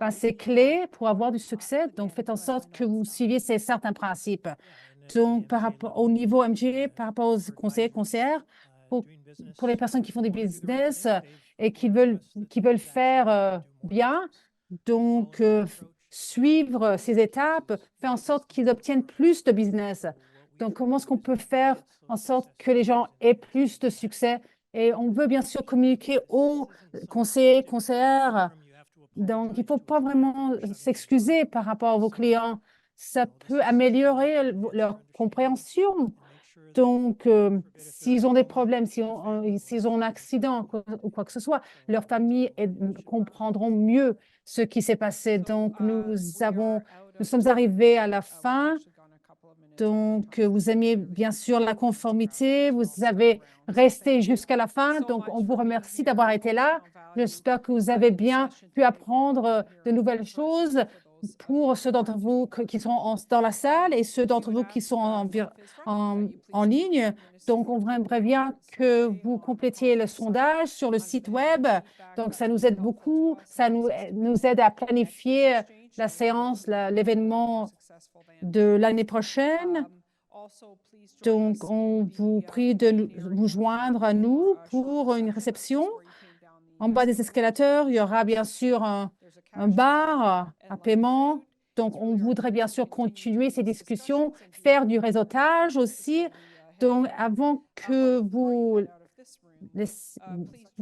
ben, c'est clé pour avoir du succès. Donc, faites en sorte que vous suiviez certains principes. Donc, par rapport au niveau MGA, par rapport aux conseillers, conseillères, pour les personnes qui font des business et qui veulent faire bien, donc suivre ces étapes fait en sorte qu'ils obtiennent plus de business. Donc, comment est-ce qu'on peut faire en sorte que les gens aient plus de succès? Et on veut bien sûr communiquer aux conseillers, conseillères. Donc, il ne faut pas vraiment s'excuser par rapport à vos clients. Ça peut améliorer leur compréhension. Donc, s'ils ont des problèmes, s'ils ont un accident ou quoi que ce soit, leurs familles comprendront mieux ce qui s'est passé. Donc, nous sommes arrivés à la fin. Donc, vous aimiez bien sûr la conformité. Vous avez resté jusqu'à la fin. Donc, on vous remercie d'avoir été là. J'espère que vous avez bien pu apprendre de nouvelles choses pour ceux d'entre vous qui sont dans la salle et ceux d'entre vous qui sont en ligne. Donc, on aimerait bien que vous complétiez le sondage sur le site web. Donc, ça nous aide beaucoup. Ça nous aide à planifier la séance, l'événement de l'année prochaine. Donc, on vous prie de vous joindre à nous pour une réception. En bas des escalators, il y aura bien sûr un bar à paiement. Donc, on voudrait bien sûr continuer ces discussions, faire du réseautage aussi. Donc, avant que vous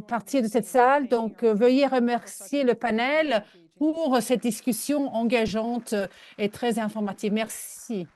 partir de cette salle. Donc, veuillez remercier le panel pour cette discussion engageante et très informative. Merci.